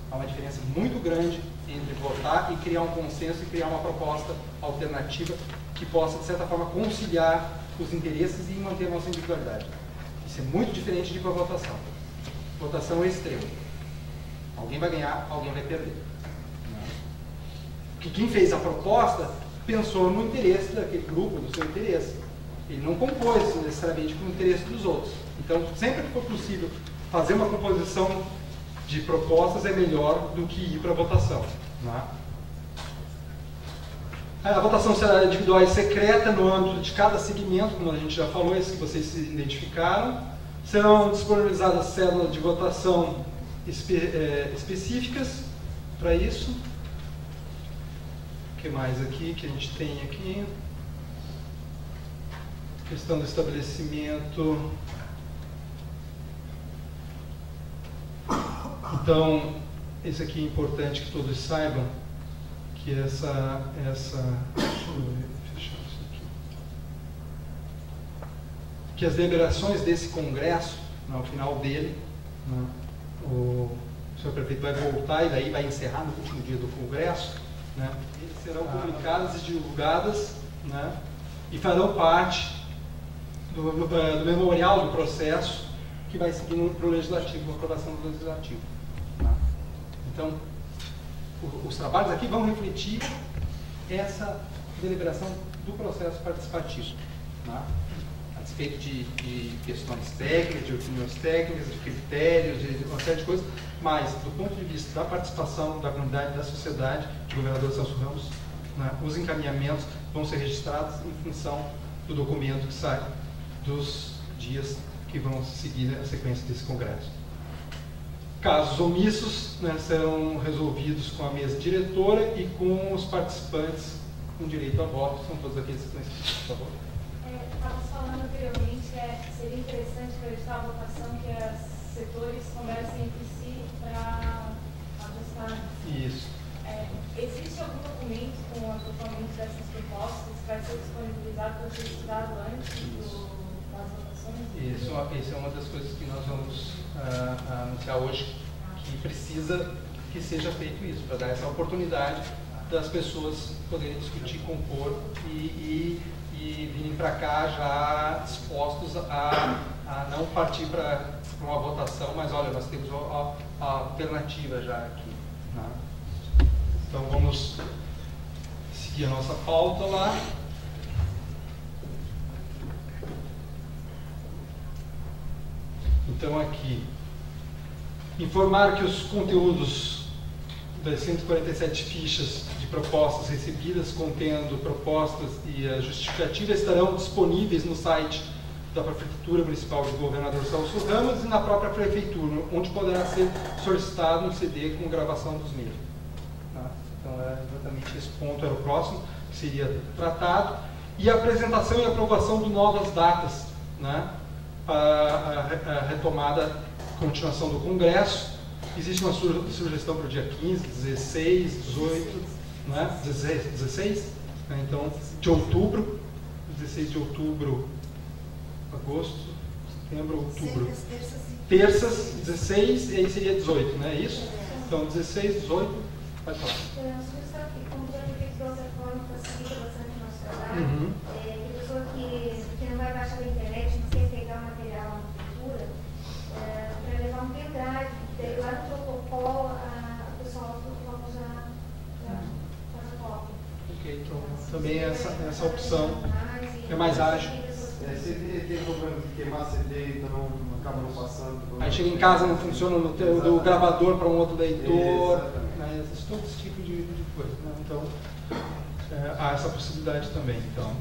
Há uma diferença muito grande entre votar e criar um consenso e criar uma proposta alternativa que possa, de certa forma, conciliar os interesses e manter a nossa individualidade. Isso é muito diferente de ir para a votação. Votação é extrema. Alguém vai ganhar, alguém vai perder. Porque quem fez a proposta pensou no interesse daquele grupo, no seu interesse. Ele não compôs necessariamente com o interesse dos outros. Então, sempre que for possível fazer uma composição de propostas, é melhor do que ir para a votação. Né? A votação será individual e secreta no âmbito de cada segmento, como a gente já falou, esses que vocês se identificaram. Serão disponibilizadas células de votação específicas para isso. O que mais aqui que a gente tem aqui? Questão do estabelecimento. Então, esse aqui é importante que todos saibam, que deixa eu fechar isso aqui. Que as deliberações desse congresso, no final dele, né, o senhor prefeito vai voltar e daí vai encerrar no último dia do congresso, né, eles serão publicadas e divulgadas, né, e farão parte do memorial do processo que vai seguir para o legislativo, a aprovação do legislativo. Né. Então, os trabalhos aqui vão refletir essa deliberação do processo participativo. Né. respeito de questões técnicas, de opiniões técnicas, de critérios, de uma série de coisas, mas do ponto de vista da participação da comunidade, da sociedade, de governador Celso Ramos, né, os encaminhamentos vão ser registrados em função do documento que sai dos dias que vão seguir a sequência desse congresso. Casos omissos, né, serão resolvidos com a mesa diretora e com os participantes com direito a voto, são todos aqueles que estão inscritos, por favor. Estávamos falando anteriormente que seria interessante acreditar a votação que os setores conversem entre si para ajustar. Isso. Existe algum documento com o agrupamento dessas propostas que vai ser disponibilizado para ser estudado antes das votações? Isso é uma das coisas que nós vamos anunciar hoje, que precisa que seja feito isso, para dar essa oportunidade das pessoas poderem discutir, compor e virem para cá já dispostos a não partir para uma votação, mas olha, nós temos a alternativa já aqui. Né? Então vamos seguir a nossa pauta lá. Então aqui, informar que os conteúdos das 147 fichas de propostas recebidas, contendo propostas e a justificativa, estarão disponíveis no site da Prefeitura Municipal de Governador Celso Ramos e na própria Prefeitura, onde poderá ser solicitado um CD com gravação dos mesmos. Então, exatamente esse ponto era o próximo que seria tratado. E a apresentação e aprovação de novas datas, né? A retomada, continuação do Congresso. Existe uma sugestão para o dia 15, 16, 18, né? 16, né? Então, de outubro, 16 de outubro, agosto, setembro, outubro. Terças, 16, e aí seria 18, né? É isso? Então, 16, 18, pode falar. Como já foi feito outra forma, facilita bastante o nosso trabalho. Que pessoa que não vai baixar da internet, não quer pegar o material na cultura, para levar um pendrive, lá no protocolo, o pessoal já faz a cópia. Ok, então também essa opção é mais ágil. Se tem problema de queimar CD, então não acaba não passando. Aí chega em casa, não funciona do gravador para um outro leitor, né? Todo esse tipo de coisa. Né? Então, há essa possibilidade também. Então,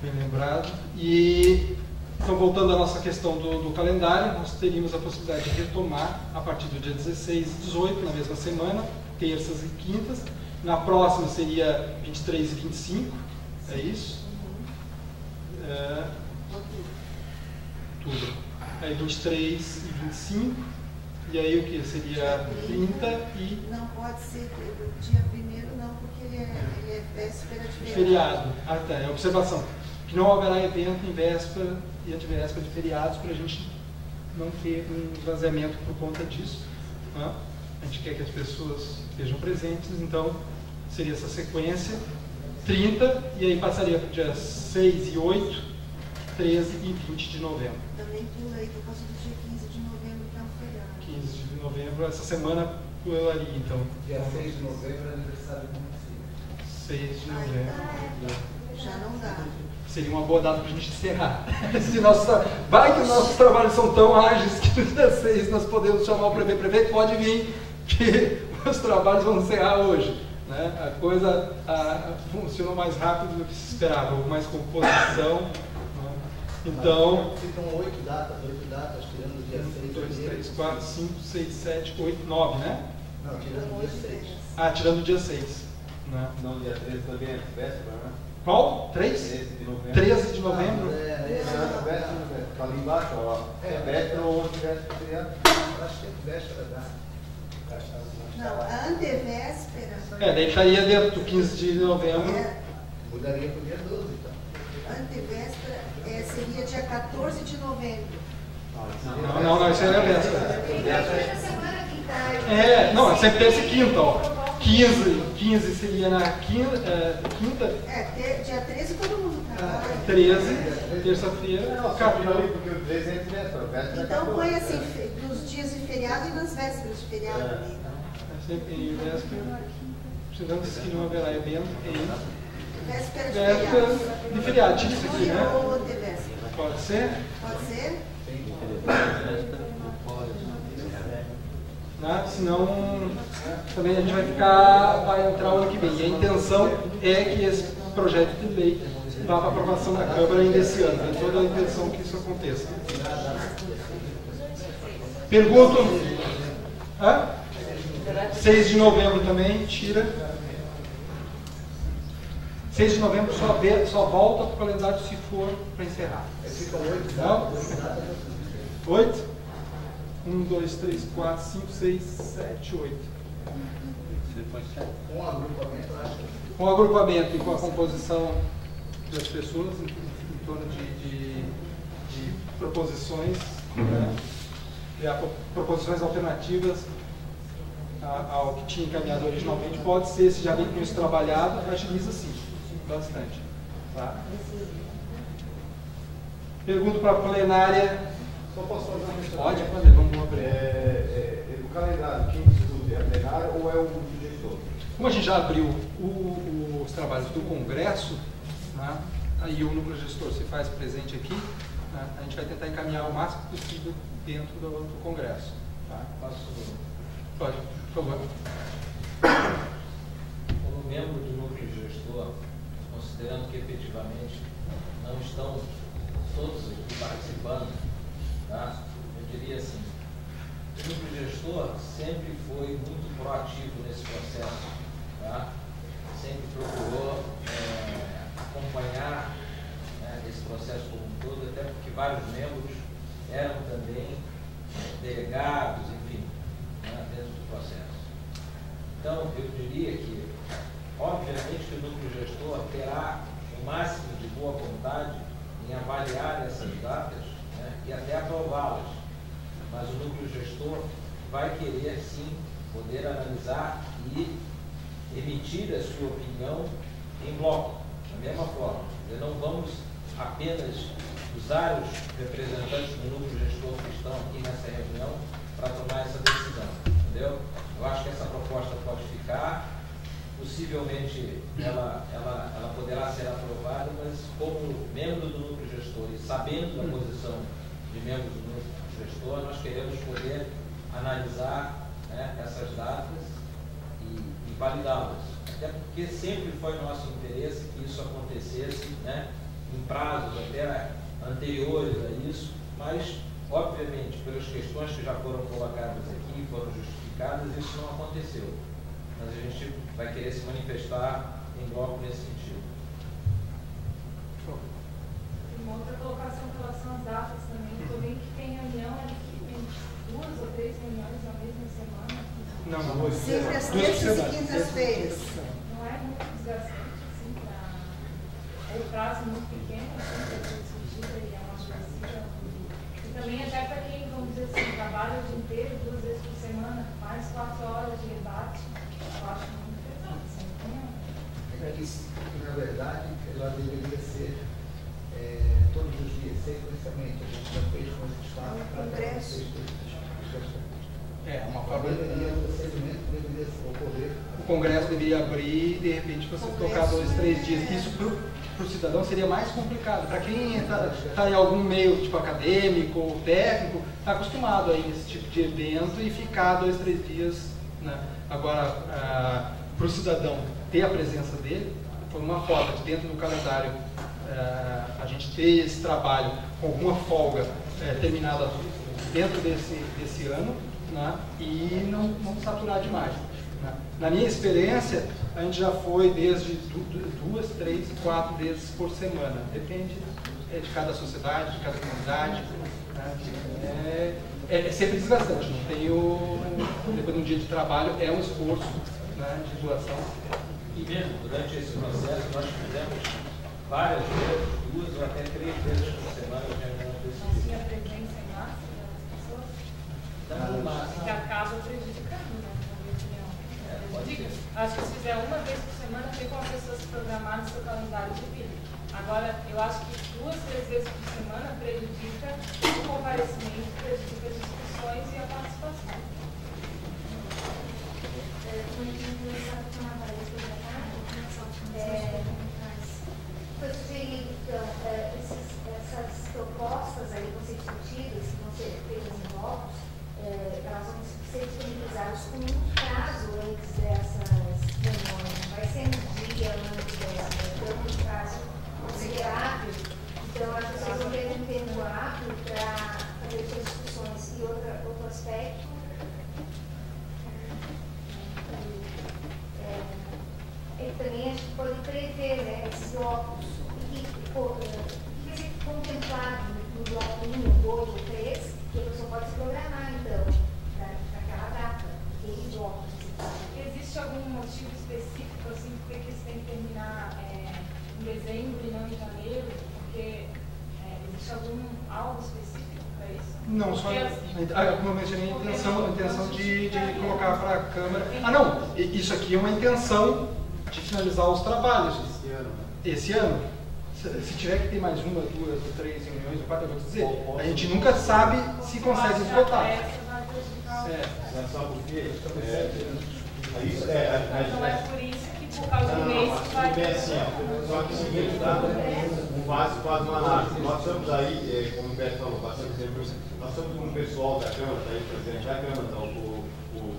bem lembrado. E, então, voltando à nossa questão do calendário, nós teríamos a possibilidade de retomar a partir do dia 16 e 18, na mesma semana, terças e quintas. Na próxima seria 23 e 25. É isso? Tudo. Aí 23 e 25. E aí o que? Seria 30 e... Não pode ser dia 1º, não, porque ele é véspera de feriado. Ah, tá. É observação. Que não haverá evento em véspera e antivéspera de feriados para a gente não ter um esvaziamento por conta disso. Né? A gente quer que as pessoas estejam presentes, então seria essa sequência. 30, e aí passaria para o dia 6 e 8, 13 e 20 de novembro. Também pula aí por causa do dia 15 de novembro, que é um feriado. 15 de novembro, essa semana pularia, então. Dia 6 de novembro é aniversário do município. 6 de novembro. Já não dá. Seria uma boa data para a gente encerrar. Vai que os nossos trabalhos são tão ágeis que no dia 6 nós podemos chamar o prefeito, pode vir, que os trabalhos vão encerrar hoje. Né? A coisa funcionou mais rápido do que se esperava, houve mais composição. Né? Então. Ficam 8 datas, tirando o dia 6. 1, 2, 3, 4, 5, 6, 7, 8, 9, né? Não, tirando o dia 6. Ah, tirando o dia 6. Né? Não, dia 13 também é véspera, né? Qual? 3? 13 de novembro. 13 de novembro? Está ali embaixo, ó. É véspera ou antivéspera de feriado? Acho que é véspera da. Não, a antevéspera. Daí estaria dentro do 15 de novembro. Mudaria para o dia 12, então. Antevéspera seria dia 14 de novembro. Não, isso era véspera. Não, é sempre terça e quinta, ó. 15 seria na quinta. Dia 13 todo mundo trabalha. 13, terça-feira. Porque o 13 é véspera. Então põe assim, nos dias de feriado e nas vésperas de feriado. Sempre em véspera, tirando que não haverá evento em Véspera de Véspera feriado. de feriado. Tira isso aqui, né? Ou de véspera. Pode ser? Pode ser? Né? Senão, também a gente vai entrar o ano que vem. E a intenção é que esse projeto de lei vá para aprovação da Câmara ainda esse ano. Tem toda a intenção que isso aconteça. Pergunto. 6 de novembro também, tira. 6 de novembro só volta para o calendário se for para encerrar. Não? 8? 1, 2, 3, 4, 5, 6, 7, 8. Com agrupamento, eu acho que. Com o agrupamento e com a composição das pessoas, em torno de proposições, né? Proposições alternativas ao que tinha encaminhado originalmente, pode ser, se já vem com isso trabalhado, agiliza sim, bastante. Tá? Pergunto para a plenária. Só posso fazer uma questão? Pode fazer, vamos abrir. O calendário, quem discute é a plenária ou é o gestor? Como a gente já abriu os trabalhos do Congresso, né, aí o núcleo gestor se faz presente aqui, né, a gente vai tentar encaminhar o máximo possível dentro do Congresso. Tá? Pode, por favor. Como membro do núcleo gestor, considerando que efetivamente não estão todos aqui participando, tá? Eu diria assim, o núcleo gestor sempre foi muito proativo nesse processo, tá? Sempre procurou acompanhar, né, esse processo como um todo, até porque vários membros eram também delegados, enfim, né, dentro do processo. Então, eu diria que, obviamente, que o núcleo gestor terá o máximo de boa vontade em avaliar essas datas, né, e até aprová-las. Mas o núcleo gestor vai querer, sim, poder analisar e emitir a sua opinião em bloco, da mesma forma. Não vamos apenas usar os representantes do núcleo gestor que estão aqui nessa reunião para tomar essa decisão, entendeu? Eu acho que essa proposta pode ficar, possivelmente ela poderá ser aprovada, mas como membro do núcleo gestor e sabendo da posição de membros do núcleo gestor, nós queremos poder analisar, né, essas datas e validá-las. Até porque sempre foi nosso interesse que isso acontecesse, né, em prazos até anteriores a isso, mas, obviamente, pelas questões que já foram colocadas aqui, foram justificadas, isso não aconteceu. Mas a gente vai querer se manifestar em bloco nesse sentido. Uma outra colocação em relação às datas também. Estou vendo que tem reunião, tem 2 ou 3 reuniões na mesma semana. Não. Sempre às terças e quintas-feiras. Não é muito desgastante, assim, ou prazo muito pequeno, assim, para ser discutida e é uma coisa. E também até para quem, vamos dizer assim, trabalha o dia inteiro, 2 vezes por semana, mais 4 horas de debate, eu acho muito pesado, assim, Na verdade, ela deveria ser todos os dias, sequencialmente. A gente já fez com esse estado para Congresso. Uma forma. O segmento deveria ocorrer. O Congresso deveria abrir e, de repente, você tocar 2, 3 dias. Isso para o cidadão seria mais complicado. Para quem está em algum meio tipo acadêmico ou técnico, está acostumado aí nesse tipo de evento e ficar 2, 3 dias. Né? Agora, para o cidadão ter a presença dele, foi uma forma de dentro do calendário a gente ter esse trabalho com alguma folga terminada dentro desse ano, né? E não saturar demais. Né? Na minha experiência, a gente já foi desde 2, 3, 4 vezes por semana. Depende de cada sociedade, de cada comunidade. Né? É sempre desgastante. Não tem depois de um dia de trabalho, é um esforço, né, de doação. E mesmo durante esse processo, nós fizemos várias vezes, 2 ou até 3 vezes por semana, reunião desse assim, tipo. a presença em massa das pessoas, Não, mas que acaba prejudicando, né, na minha opinião. pode ser. Acho que se fizer uma vez por semana, tem como a pessoa se programar no seu calendário de vida. Agora, eu acho que 2, 3 vezes por semana prejudica o comparecimento, prejudica as discussões e a participação. ser feitas em blocos, elas vão ser disponibilizadas com um prazo antes dessas reuniões. Não vai ser um dia antes dessas, então um prazo considerável. Então as pessoas vão ter um tempo hábil para fazer suas discussões. E outro aspecto também a gente pode prever, né, esses blocos que vai ser contemplado no bloco 1, 2 ou 3, que a pessoa pode se programar, então, para aquela data, aquele bloco. Existe algum motivo específico, assim, por que isso tem que terminar em dezembro e não em janeiro? Porque existe algo específico para isso? Não, só como eu mencionei, a intenção de colocar para a Câmara. Ah, não, isso aqui é uma intenção de finalizar os trabalhos esse ano. Se tiver que ter mais uma, 2 ou 3 reuniões, ou 4, eu vou dizer, a gente nunca sabe se consegue esgotar. Sabe por quê? Não é por isso que por causa do mês que vai... Bem assim, só que o seguinte, tá? O básico faz uma análise. Nós estamos aí, como o Beto falou, nós estamos com o pessoal da Câmara, tá aí o presidente da Câmara, tá, o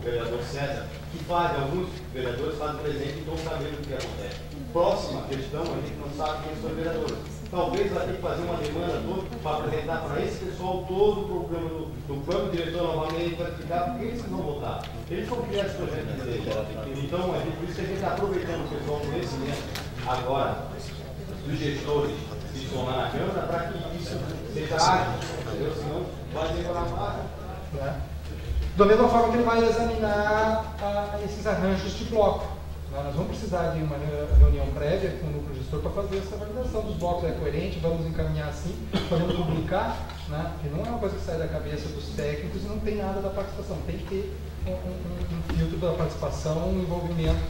vereador César, que alguns vereadores fazem presente e estão sabendo o que acontece. Próxima questão, a gente não sabe quem são os vereadores. Talvez vai ter que fazer uma demanda toda para apresentar para esse pessoal todo o programa do plano diretor novamente, para explicar por que eles vão votar. Eles vão criar esse projeto de lei. Então, por isso que a gente está aproveitando o pessoal do conhecimento agora dos gestores que estão lá na Câmara para que isso seja ágil, entendeu? Senão vai demorar mais. Da mesma forma que ele vai examinar esses arranjos de bloco. Nós vamos precisar de uma reunião prévia com o núcleo gestor para fazer essa validação dos blocos. É coerente, vamos encaminhar assim, podemos publicar, né? Porque não é uma coisa que sai da cabeça dos técnicos e não tem nada da participação. Tem que ter um filtro da participação, um envolvimento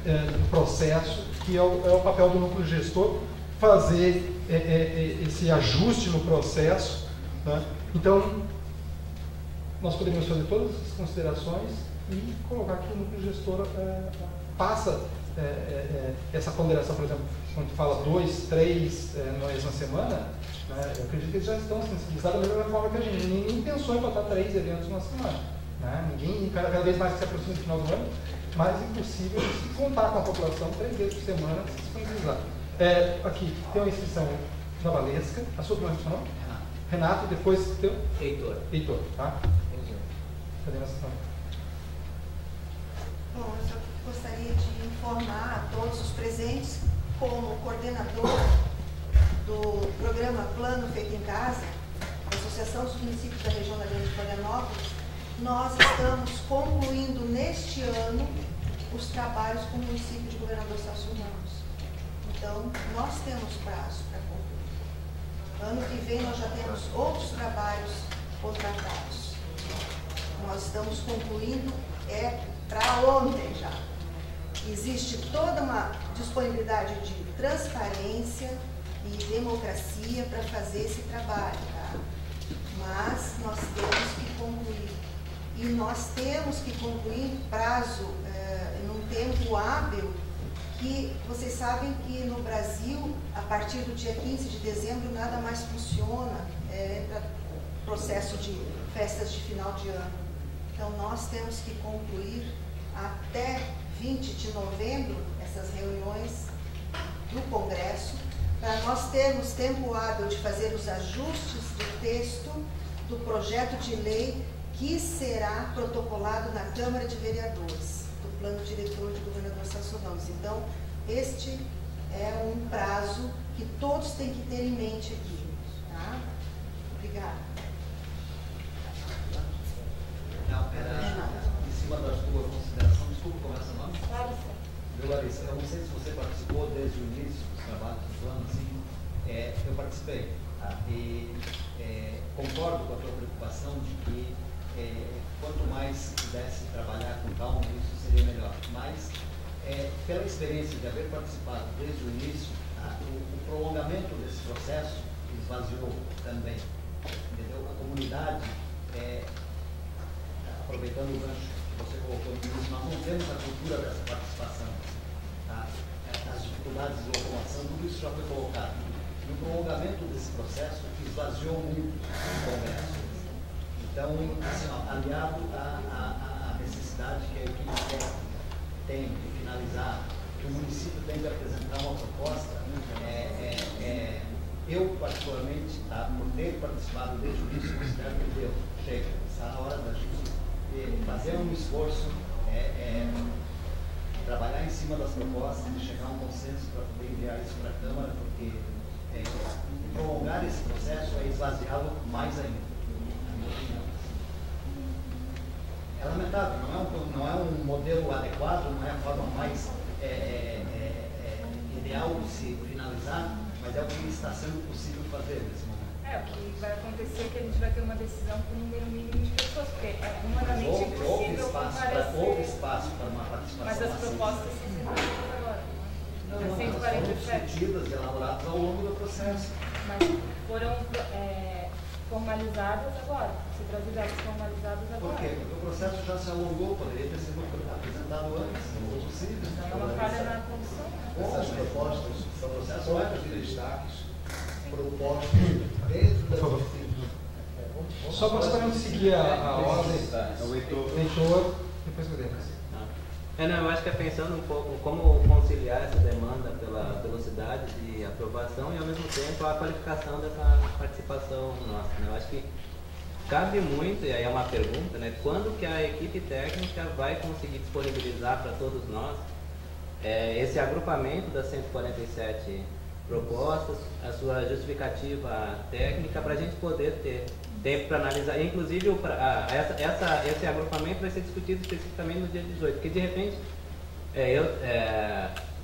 do processo, que é o papel do núcleo gestor, fazer esse ajuste no processo, né? Então, nós poderíamos fazer todas essas considerações e colocar que o núcleo gestor passa essa ponderação, por exemplo, quando fala 2, 3 na semana, né, eu acredito que eles já estão sensibilizados da mesma forma que a gente. Ninguém pensou em botar 3 eventos na semana. Né? Ninguém, cada vez mais que se aproxima do final do ano, mais impossível se contar com a população 3 vezes por semana se disponibilizar. Aqui tem uma inscrição da Valesca, a sua primeira inscrição? Renato, depois teu? Heitor, tá? Cadê a sessão? Bom, eu só gostaria de informar a todos os presentes, como coordenador do programa Plano Feito em Casa, da Associação dos Municípios da Região da Grande Florianópolis, nós estamos concluindo neste ano os trabalhos com o município de Governador Celso Ramos. Então, nós temos prazo para concluir. Ano que vem nós já temos outros trabalhos contratados. Nós estamos concluindo, para ontem já. Existe toda uma disponibilidade de transparência e democracia para fazer esse trabalho, tá? Mas nós temos que concluir. E nós temos que concluir em prazo, num tempo hábil, que vocês sabem que no Brasil, a partir do dia 15 de dezembro, nada mais funciona, entra processo de festas de final de ano. Então, nós temos que concluir até 20 de novembro essas reuniões do Congresso, para nós termos tempo hábil de fazer os ajustes do texto do projeto de lei que será protocolado na Câmara de Vereadores, do Plano Diretor de Governador Celso Ramos. Então, este é um prazo que todos têm que ter em mente aqui. Tá? Obrigada. Em cima da sua consideração, desculpa, como é seu nome? Larissa. Larissa, eu não sei se você participou desde o início dos trabalhos do plano, assim, eu participei, tá? E concordo com a tua preocupação de que quanto mais pudesse trabalhar com calma, isso seria melhor. Mas, pela experiência de haver participado desde o início, tá? O prolongamento desse processo esvaziou também, entendeu? A comunidade, aproveitando o gancho que você colocou no início, nós não temos a cultura dessa participação, tá? As dificuldades de locomoção, tudo isso já foi colocado. E o prolongamento desse processo esvaziou muito o Congresso. Então, assim, ó, aliado à necessidade que a equipe técnica tem de finalizar, que o município tem de apresentar uma proposta, eu particularmente, tá, por ter participado desde o início, considero que deu, chega, está na hora da gente fazer um esforço, trabalhar em cima das propostas e chegar a um consenso para poder enviar isso para a Câmara, porque prolongar esse processo é esvaziá-lo mais ainda. É lamentável, não é um modelo adequado, não é a forma mais ideal de se finalizar, mas é o que está sendo possível fazer nesse momento. O que vai acontecer é que a gente vai ter uma decisão por número mínimo de pessoas, porque é humanamente impossível comparecer. Houve espaço para uma participação. Mas as propostas se desenvolveram agora, não é? 147. Foram discutidas, elaboradas ao longo do processo. Mas foram formalizadas agora, se projetos formalizados agora. Por quê? Porque o processo já se alongou, poderia ter sido apresentado antes, não foi possível. Então é uma falha na condição. Essas propostas são processos de destaques, propostas dentro da Só para não seguir a ordem, o leitor, depois eu devo. Não, eu acho que é pensando um pouco como conciliar essa demanda pela velocidade de aprovação e ao mesmo tempo a qualificação dessa participação nossa, né? Eu acho que cabe muito, e aí é uma pergunta, né? Quando que a equipe técnica vai conseguir disponibilizar para todos nós esse agrupamento das 147 propostas, a sua justificativa técnica, para a gente poder ter tempo para analisar. E, inclusive, esse agrupamento vai ser discutido especificamente no dia 18, porque de repente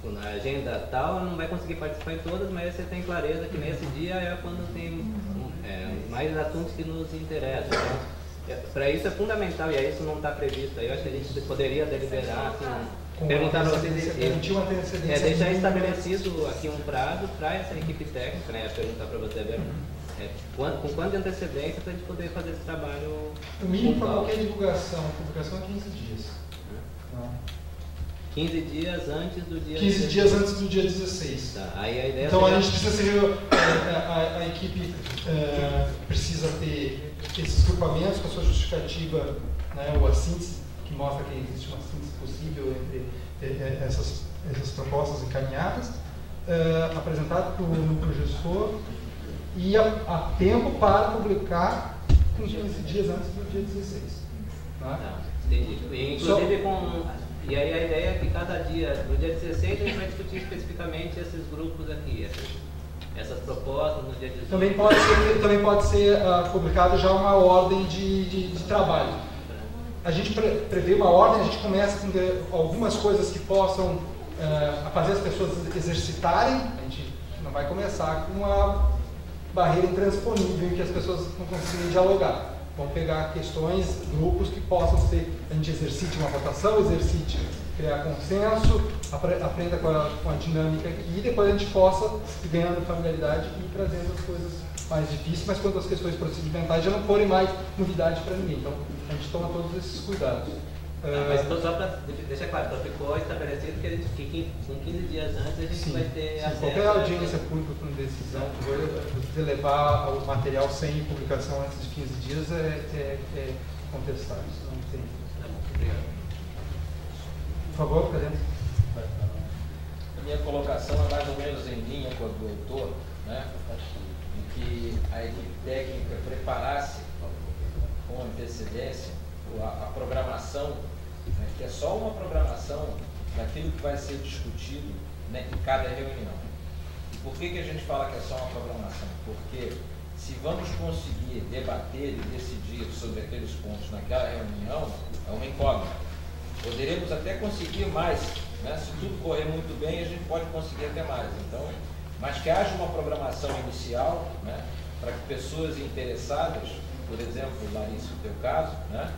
na agenda tal não vai conseguir participar em todas, mas você tem clareza que nesse dia é quando tem mais assuntos que nos interessam. Então, para isso é fundamental, e aí isso não está previsto. Aí eu acho que a gente poderia deliberar, assim, perguntar para vocês, deixar estabelecido aqui um prazo para essa equipe técnica, né? Perguntar para você, com quanto de antecedência para a gente poder fazer esse trabalho? O mínimo para qualquer divulgação, publicação é 15 dias. 15 dias antes do dia 15 dias antes do dia 16. Tá, aí a ideia então a gente precisa a equipe precisa ter esses grupamentos com a sua justificativa, né, ou a síntese, que mostra que existe uma síntese possível entre essas propostas encaminhadas, apresentado para o núcleo gestor, e a tempo para publicar 15 dias antes do dia 16. Tá? Entendi. Inclusive e aí a ideia é que cada dia, no dia 16, a gente vai discutir especificamente esses grupos aqui, essas propostas no dia 18. Também pode ser publicado já uma ordem de trabalho. A gente prevê uma ordem, a gente começa com algumas coisas que possam fazer as pessoas exercitarem. A gente não vai começar com uma barreira intransponível em que as pessoas não conseguem dialogar. Vamos pegar questões, grupos que possam ser, a gente exercite uma votação, exercite criar consenso, aprenda com a dinâmica e depois a gente possa ir ganhando familiaridade e ir trazendo as coisas mais difíceis, mas quando as questões procedimentais já não forem mais novidade para ninguém. Então a gente toma todos esses cuidados. Mas só para deixar claro, então ficou estabelecido que a gente, com 15 dias antes a gente vai ter acesso. Qualquer audiência pública com decisão, você levar o material sem publicação antes de 15 dias é contestável. Não tem. Obrigado. Por favor, presente. A minha colocação é mais ou menos em linha com a do autor, né? De que a equipe técnica preparasse com antecedência a programação, né, que é só uma programação daquilo que vai ser discutido, né, em cada reunião. E por que a gente fala que é só uma programação? Porque se vamos conseguir debater e decidir sobre aqueles pontos naquela reunião, é uma incógnita. Poderemos até conseguir mais, né? Se tudo correr muito bem, a gente pode conseguir até mais. Então, mas que haja uma programação inicial, né, para que pessoas interessadas, por exemplo, Larissa, no teu caso, né,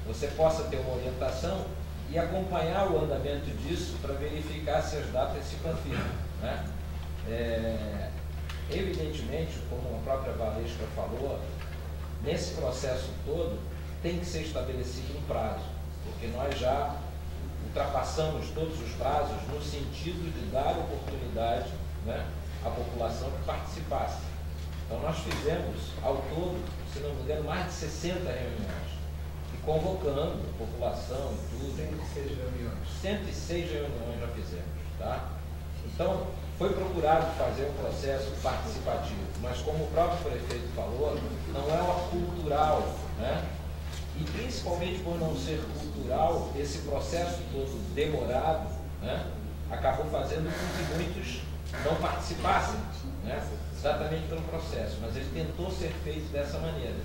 você possa ter uma orientação e acompanhar o andamento disso para verificar se as datas se confirmam, né? Evidentemente, como a própria Valesca falou, nesse processo todo tem que ser estabelecido um prazo, porque nós já ultrapassamos todos os prazos no sentido de dar oportunidade, né, à população que participasse. Então nós fizemos, ao todo, se não me engano, mais de 60 reuniões. E convocando a população e tudo. 106 reuniões. 106 reuniões já fizemos, tá? Então, foi procurado fazer um processo participativo, mas como o próprio prefeito falou, não é uma cultural, né? E principalmente por não ser cultural, esse processo todo demorado, né, acabou fazendo com que muitos não participassem, né, exatamente pelo processo, mas ele tentou ser feito dessa maneira.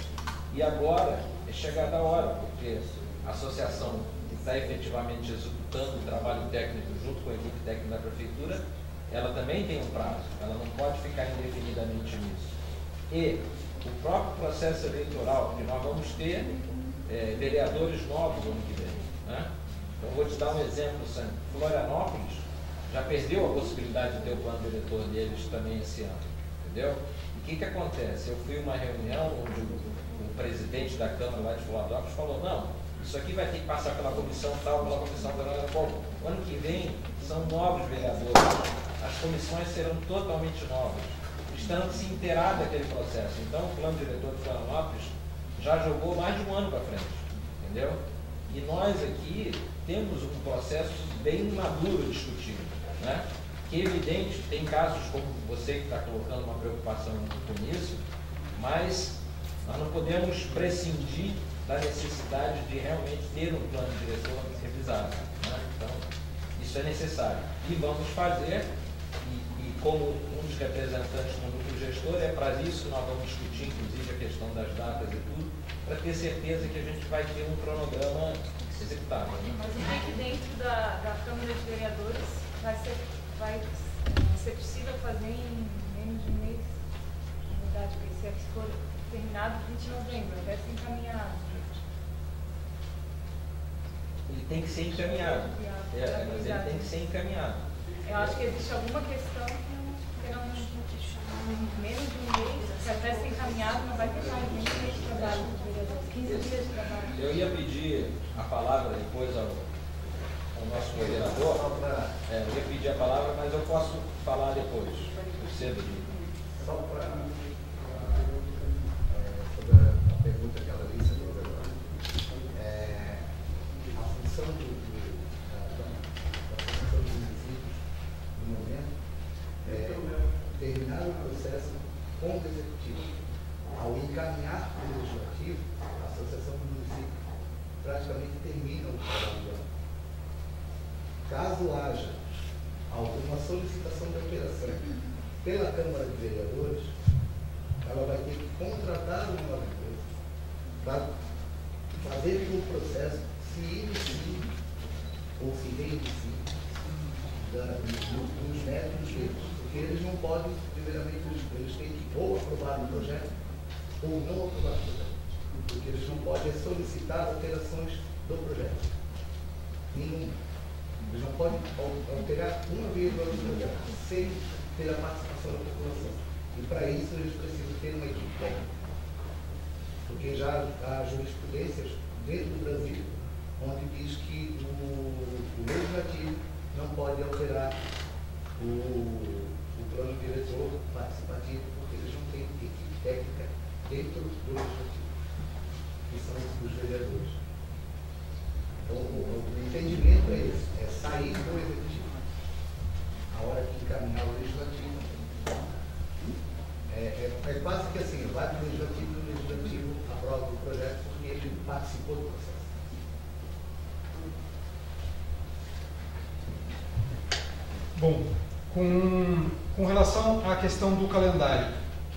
E agora é chegada a hora, porque a associação está efetivamente executando o trabalho técnico junto com a equipe técnica da prefeitura, ela também tem um prazo, ela não pode ficar indefinidamente nisso. E o próprio processo eleitoral, que nós vamos ter vereadores novos no ano que vem, né? Então, vou te dar um exemplo, Sandro. Florianópolis já perdeu a possibilidade de ter o plano diretor deles também esse ano, entendeu? E o que acontece? Eu fui a uma reunião onde o presidente da Câmara lá de Florianópolis falou, não, isso aqui vai ter que passar pela comissão tal, pela comissão tal. Bom, o ano que vem são novos vereadores, as comissões serão totalmente novas, estão se inteirar daquele processo. Então, o plano diretor de Florianópolis já jogou mais de um ano para frente, entendeu? E nós aqui temos um processo bem maduro discutido, né? Que é evidente, tem casos como você que está colocando uma preocupação com isso, mas nós não podemos prescindir da necessidade de realmente ter um plano diretor revisado, né? Então, isso é necessário. E vamos fazer, e como um dos representantes do núcleo gestor, é para isso que nós vamos discutir, inclusive, a questão das datas e tudo, para ter certeza que a gente vai ter um cronograma executável. Mas o que dentro da Câmara de Vereadores vai ser possível fazer em menos de um mês? Na verdade, porque se for terminado 20 de novembro, deve ser encaminhado. Ele tem que ser encaminhado. Mas ele tem que ser encaminhado. Eu acho que existe alguma questão que não menos de um mês, se até ser encaminhado, não vai ter mais 20 dias de trabalho dos vereadores, 15 dias de trabalho. Eu ia pedir a palavra depois ao nosso moderador. Eu ia pedir a palavra, mas eu posso falar depois. Cedo. Só para sobre a pergunta que ela disse agora. A função da Associação dos Municípios, no momento, terminar o processo com o Executivo. Ao encaminhar para o Legislativo, a Associação dos Municípios praticamente termina o trabalho dela. Caso haja alguma solicitação de alteração pela Câmara de Vereadores, ela vai ter que contratar uma nova empresa para fazer que o processo se inicie ou se reinicie nos métodos deles. Porque eles não podem, primeiramente, eles têm que ou aprovar o projeto ou não aprovar o projeto. Porque eles não podem solicitar alterações do projeto. Nenhuma. Eles não podem alterar uma vírgula do projeto sem ter a participação da população. E para isso eles precisam ter uma equipe técnica. Porque já há jurisprudências dentro do Brasil onde diz que o legislativo não pode alterar o plano diretor participativo, porque eles não têm equipe técnica dentro do legislativo, que são os vereadores. Então, o entendimento é esse, é sair do executivo. A hora que encaminhar o legislativo, é quase que assim, vai para o legislativo aprova o projeto porque ele participou do processo. Bom, com relação à questão do calendário,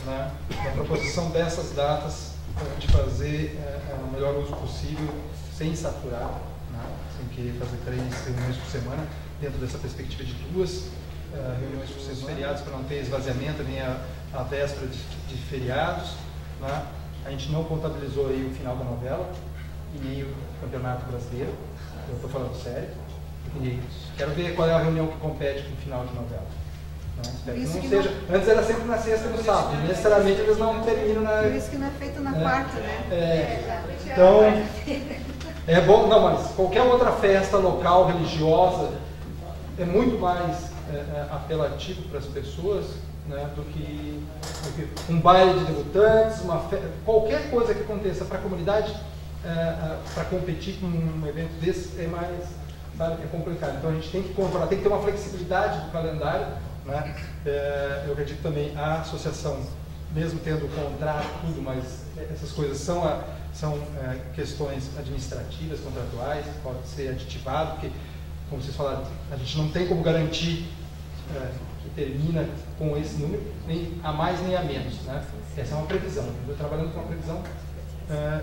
né, da proposição dessas datas para a gente fazer o melhor uso possível, sem saturar, né, sem querer fazer 3 reuniões por semana, dentro dessa perspectiva de 2 reuniões por semana, feriados, para não ter esvaziamento nem a véspera de feriados, né. A gente não contabilizou aí o final da novela e nem o Campeonato Brasileiro, eu estou falando sério. E quero ver qual é a reunião que compete com o final de novela. Espero que não seja. Antes era sempre na sexta e no sábado. Necessariamente eles não terminam na. Por isso que não é feito na quarta, né? Então, é bom, não, mas qualquer outra festa local, religiosa, é muito mais apelativo para as pessoas né, do que um baile de debutantes, qualquer coisa que aconteça para a comunidade, para competir com um evento desse é mais, sabe, é complicado. Então a gente tem que controlar, tem que ter uma flexibilidade do calendário, né? Eu acredito também a associação, mesmo tendo o contrato, tudo, mas essas coisas são questões administrativas, contratuais, pode ser aditivado, porque, como vocês falaram, a gente não tem como garantir que termina com esse número, nem a mais nem a menos, né? Essa é uma previsão, estou trabalhando com uma previsão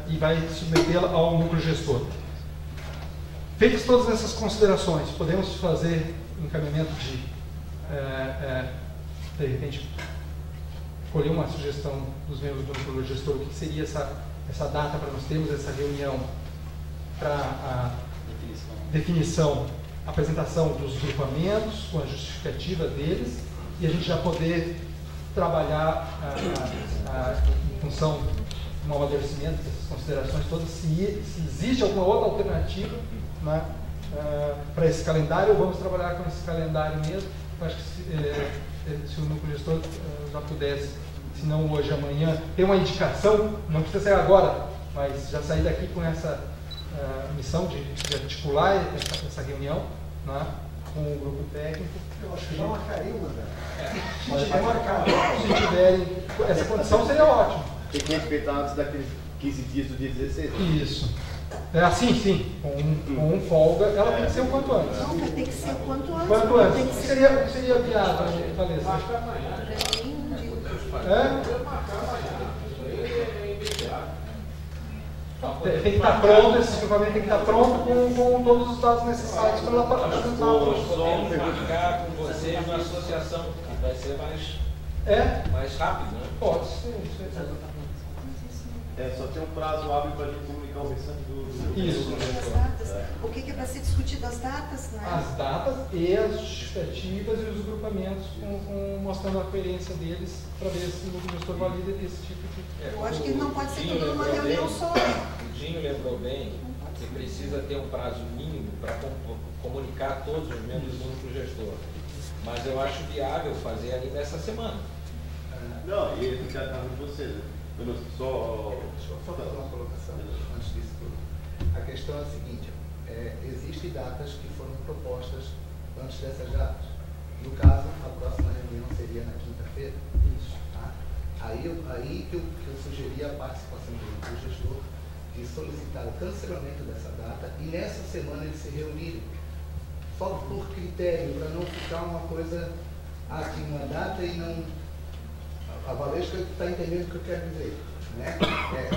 e vai submetê-la ao núcleo gestor. Feitas todas essas considerações, podemos fazer encaminhamento de repente, escolher uma sugestão dos membros do núcleo gestor, o que seria essa data para nós termos essa reunião para a definição, apresentação dos grupamentos, com a justificativa deles, e a gente já poder trabalhar em função do amadurecimento dessas considerações todas, se existe alguma outra alternativa, né, para esse calendário, ou vamos trabalhar com esse calendário mesmo. Eu acho que se o núcleo gestor já pudesse, se não hoje, amanhã, ter uma indicação, não precisa ser agora, mas já sair daqui com essa missão de articular essa reunião, né, com o grupo técnico. Eu acho que já marcaria uma, se tiverem essa condição, seria ótimo. Tem que respeitar antes daqueles 15 dias do dia 16. Isso. Sim. Com um folga, ela tem que ser o quanto antes. Não, mas tem que ser o quanto antes. Quanto antes. O que seria viável, Valesa? Tem que estar pronto, esse equipamento tem que estar pronto com todos os dados necessários para ela apresentar. Podemos marcar com vocês uma associação, que vai ser mais rápido, né? Pode ser. Só tem um prazo hábil para a gente comunicar o restante do Isso. As datas. O que é para ser discutido? As datas, né? As datas e as justificativas e os grupamentos, mostrando a coerência deles, para ver se o núcleo gestor valida esse tipo de... Eu acho que não pode ser tudo numa reunião só. O Dinho lembrou bem que precisa ter um prazo mínimo para comunicar todos os membros do núcleo gestor. Mas eu acho viável fazer ali nessa semana. Não, e ele já estava com vocês. Deixa eu só fazer uma colocação antes disso tudo. A questão é a seguinte, existem datas que foram propostas antes dessas datas. No caso, a próxima reunião seria na quinta-feira. Isso. Tá? Aí que eu sugeri a participação do gestor de solicitar o cancelamento dessa data e nessa semana eles se reunirem. Só por critério, para não ficar uma coisa aqui, uma data e não... A Valesca está entendendo o que eu quero dizer, né?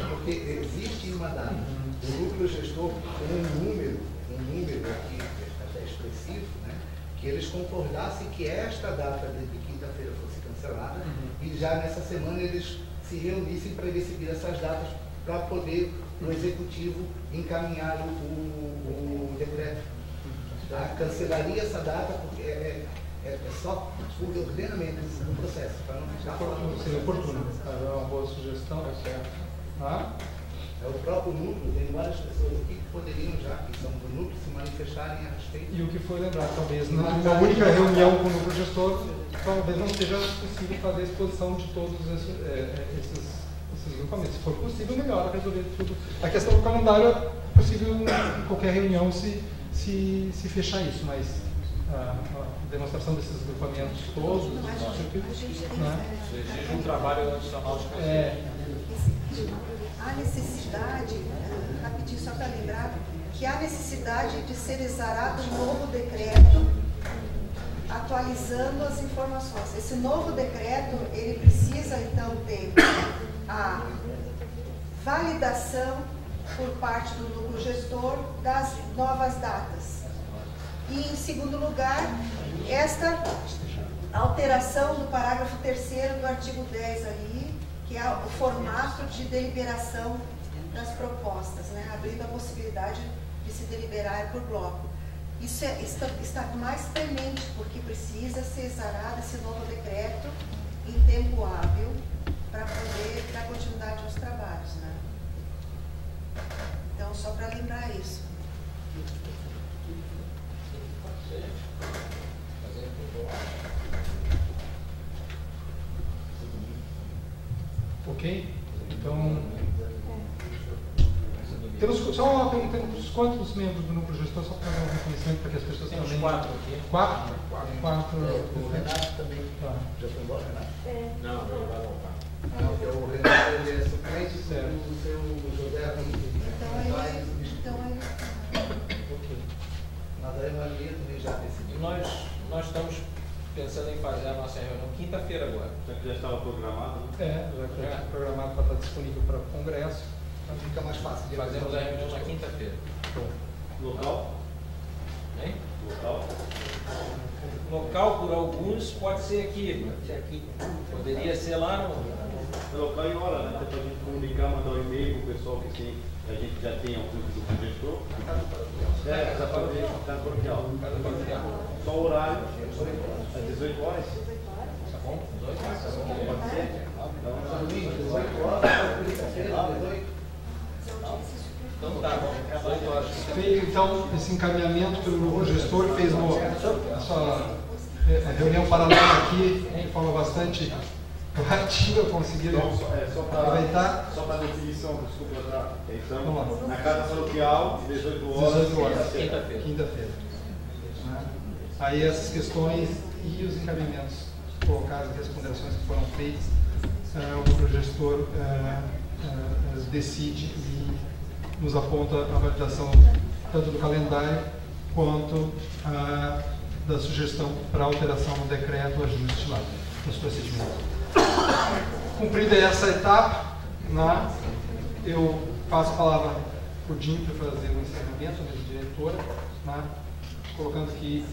Porque existe uma data, o núcleo gestor tem um número aqui até expressivo, né? Que eles concordassem que esta data de quinta-feira fosse cancelada e já nessa semana eles se reunissem para decidir essas datas para poder o executivo encaminhar o decreto. Cancelaria essa data porque é só por ordenamento do processo, para não ficar falando. Seria oportuno. É uma boa sugestão. É o próprio núcleo, tem várias pessoas aqui que poderiam já, que são do núcleo, se manifestarem a respeito. E o que foi lembrado, talvez, na única reunião com o núcleo gestor, talvez não seja possível fazer a exposição de todos esses grupamentos. Se for possível, melhor resolver tudo. A questão do calendário é possível em qualquer reunião se fechar isso, mas a demonstração desses grupamentos todos, exige um trabalho adicional de Há necessidade, rapidinho só para lembrar, que há necessidade de ser exarado um novo decreto atualizando as informações. Esse novo decreto, ele precisa então ter a validação por parte do núcleo gestor das novas datas. E, em segundo lugar, esta alteração do parágrafo 3º do artigo 10 ali, que é o formato de deliberação das propostas, né? Abrindo a possibilidade de se deliberar por bloco. Isso está mais premente, porque precisa ser exarado esse novo decreto em tempo hábil para poder dar continuidade aos trabalhos, né? Então, só para lembrar isso. Ok? Então, temos quantos membros do núcleo gestor, só para dar um reconhecimento para que as pessoas Temos também... 4 aqui. 4? 4. O Renato também já foi embora, Renato? Não, ele vai voltar. Porque o Renato ele é suplente, o seu José Então ok. Mas aí a Maria também já decidiu. Nós estamos pensando em fazer a nossa reunião quinta-feira agora. Já estava programado, né? Já está programado para estar disponível para o congresso. Então fica mais fácil de Fazemos a reunião na quinta-feira. Local? Hein? Local? Local, por alguns, pode ser aqui. Poderia ser lá no... Local e hora, né? Até para a gente comunicar, mandar um e-mail para o pessoal que sim, a gente já tem algum do gestor. Casa paroquial. Casa paroquial. Casa paroquial. Só o horário, às 18 horas. Tá bom? 18 horas. Pode ser? Então, 18 horas, Então tá bom, 18 horas. Feito então esse encaminhamento pelo núcleo gestor, fez essa reunião paralela aqui, de forma bastante proativa, conseguiram aproveitar. Só para definição, desculpa, então, na casa paroquial, 18 horas. 18 horas, quinta-feira. Aí essas questões e os encaminhamentos colocados, as ponderações que foram feitas, o núcleo gestor decide e nos aponta a validação tanto do calendário quanto da sugestão para alteração no decreto ajuste lá nos procedimentos. Cumprida essa etapa, eu passo a palavra para o Dinho para fazer o encerramento, a minha diretora, colocando que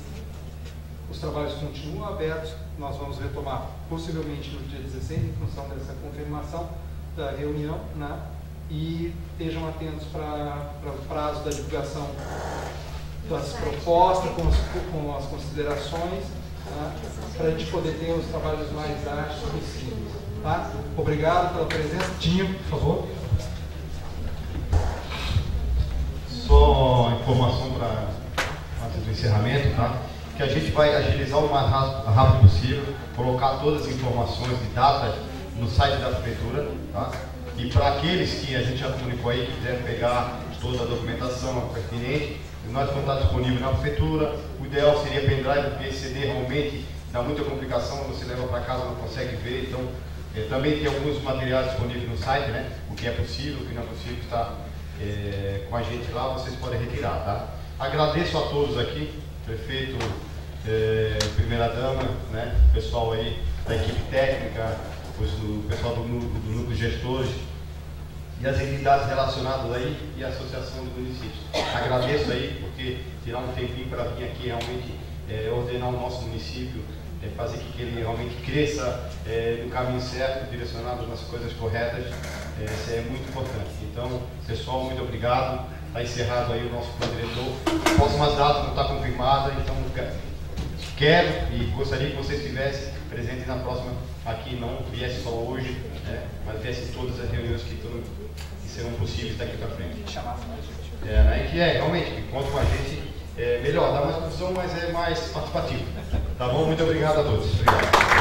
os trabalhos continuam abertos, nós vamos retomar possivelmente no dia 16, em função dessa confirmação da reunião, e estejam atentos para o prazo da divulgação das propostas, com as considerações, para a gente poder ter os trabalhos mais ágeis possíveis. Tá? Obrigado pela presença. Dinho, por favor. Só informação para antes do encerramento, tá? Que a gente vai agilizar o mais rápido possível, colocar todas as informações de data no site da prefeitura, tá? E para aqueles que a gente já comunicou aí, que quiserem pegar toda a documentação pertinente, nós vamos estar disponíveis na prefeitura. O ideal seria pendrive, porque esse CD realmente dá muita complicação, você leva para casa não consegue ver, então também tem alguns materiais disponíveis no site, né? O que é possível, o que não é possível está com a gente lá, vocês podem retirar, tá? Agradeço a todos aqui, prefeito, primeira-dama, né? Pessoal aí da equipe técnica, o pessoal do núcleo de gestores e as entidades relacionadas aí e a associação dos municípios. Agradeço aí, porque tirar um tempinho para vir aqui realmente ordenar o nosso município, fazer com que ele realmente cresça no caminho certo, direcionado nas coisas corretas, isso é muito importante. Então, pessoal, muito obrigado. Está encerrado aí o nosso plano diretor. Próximas datas não está confirmada, então quero e gostaria que vocês estivessem presentes na próxima, aqui não viesse só hoje, né, mas viesse todas as reuniões que serão possíveis daqui para frente. Realmente, que conta com a gente, melhor, dá mais confusão, mas é mais participativo. Tá bom? Muito obrigado a todos. Obrigado.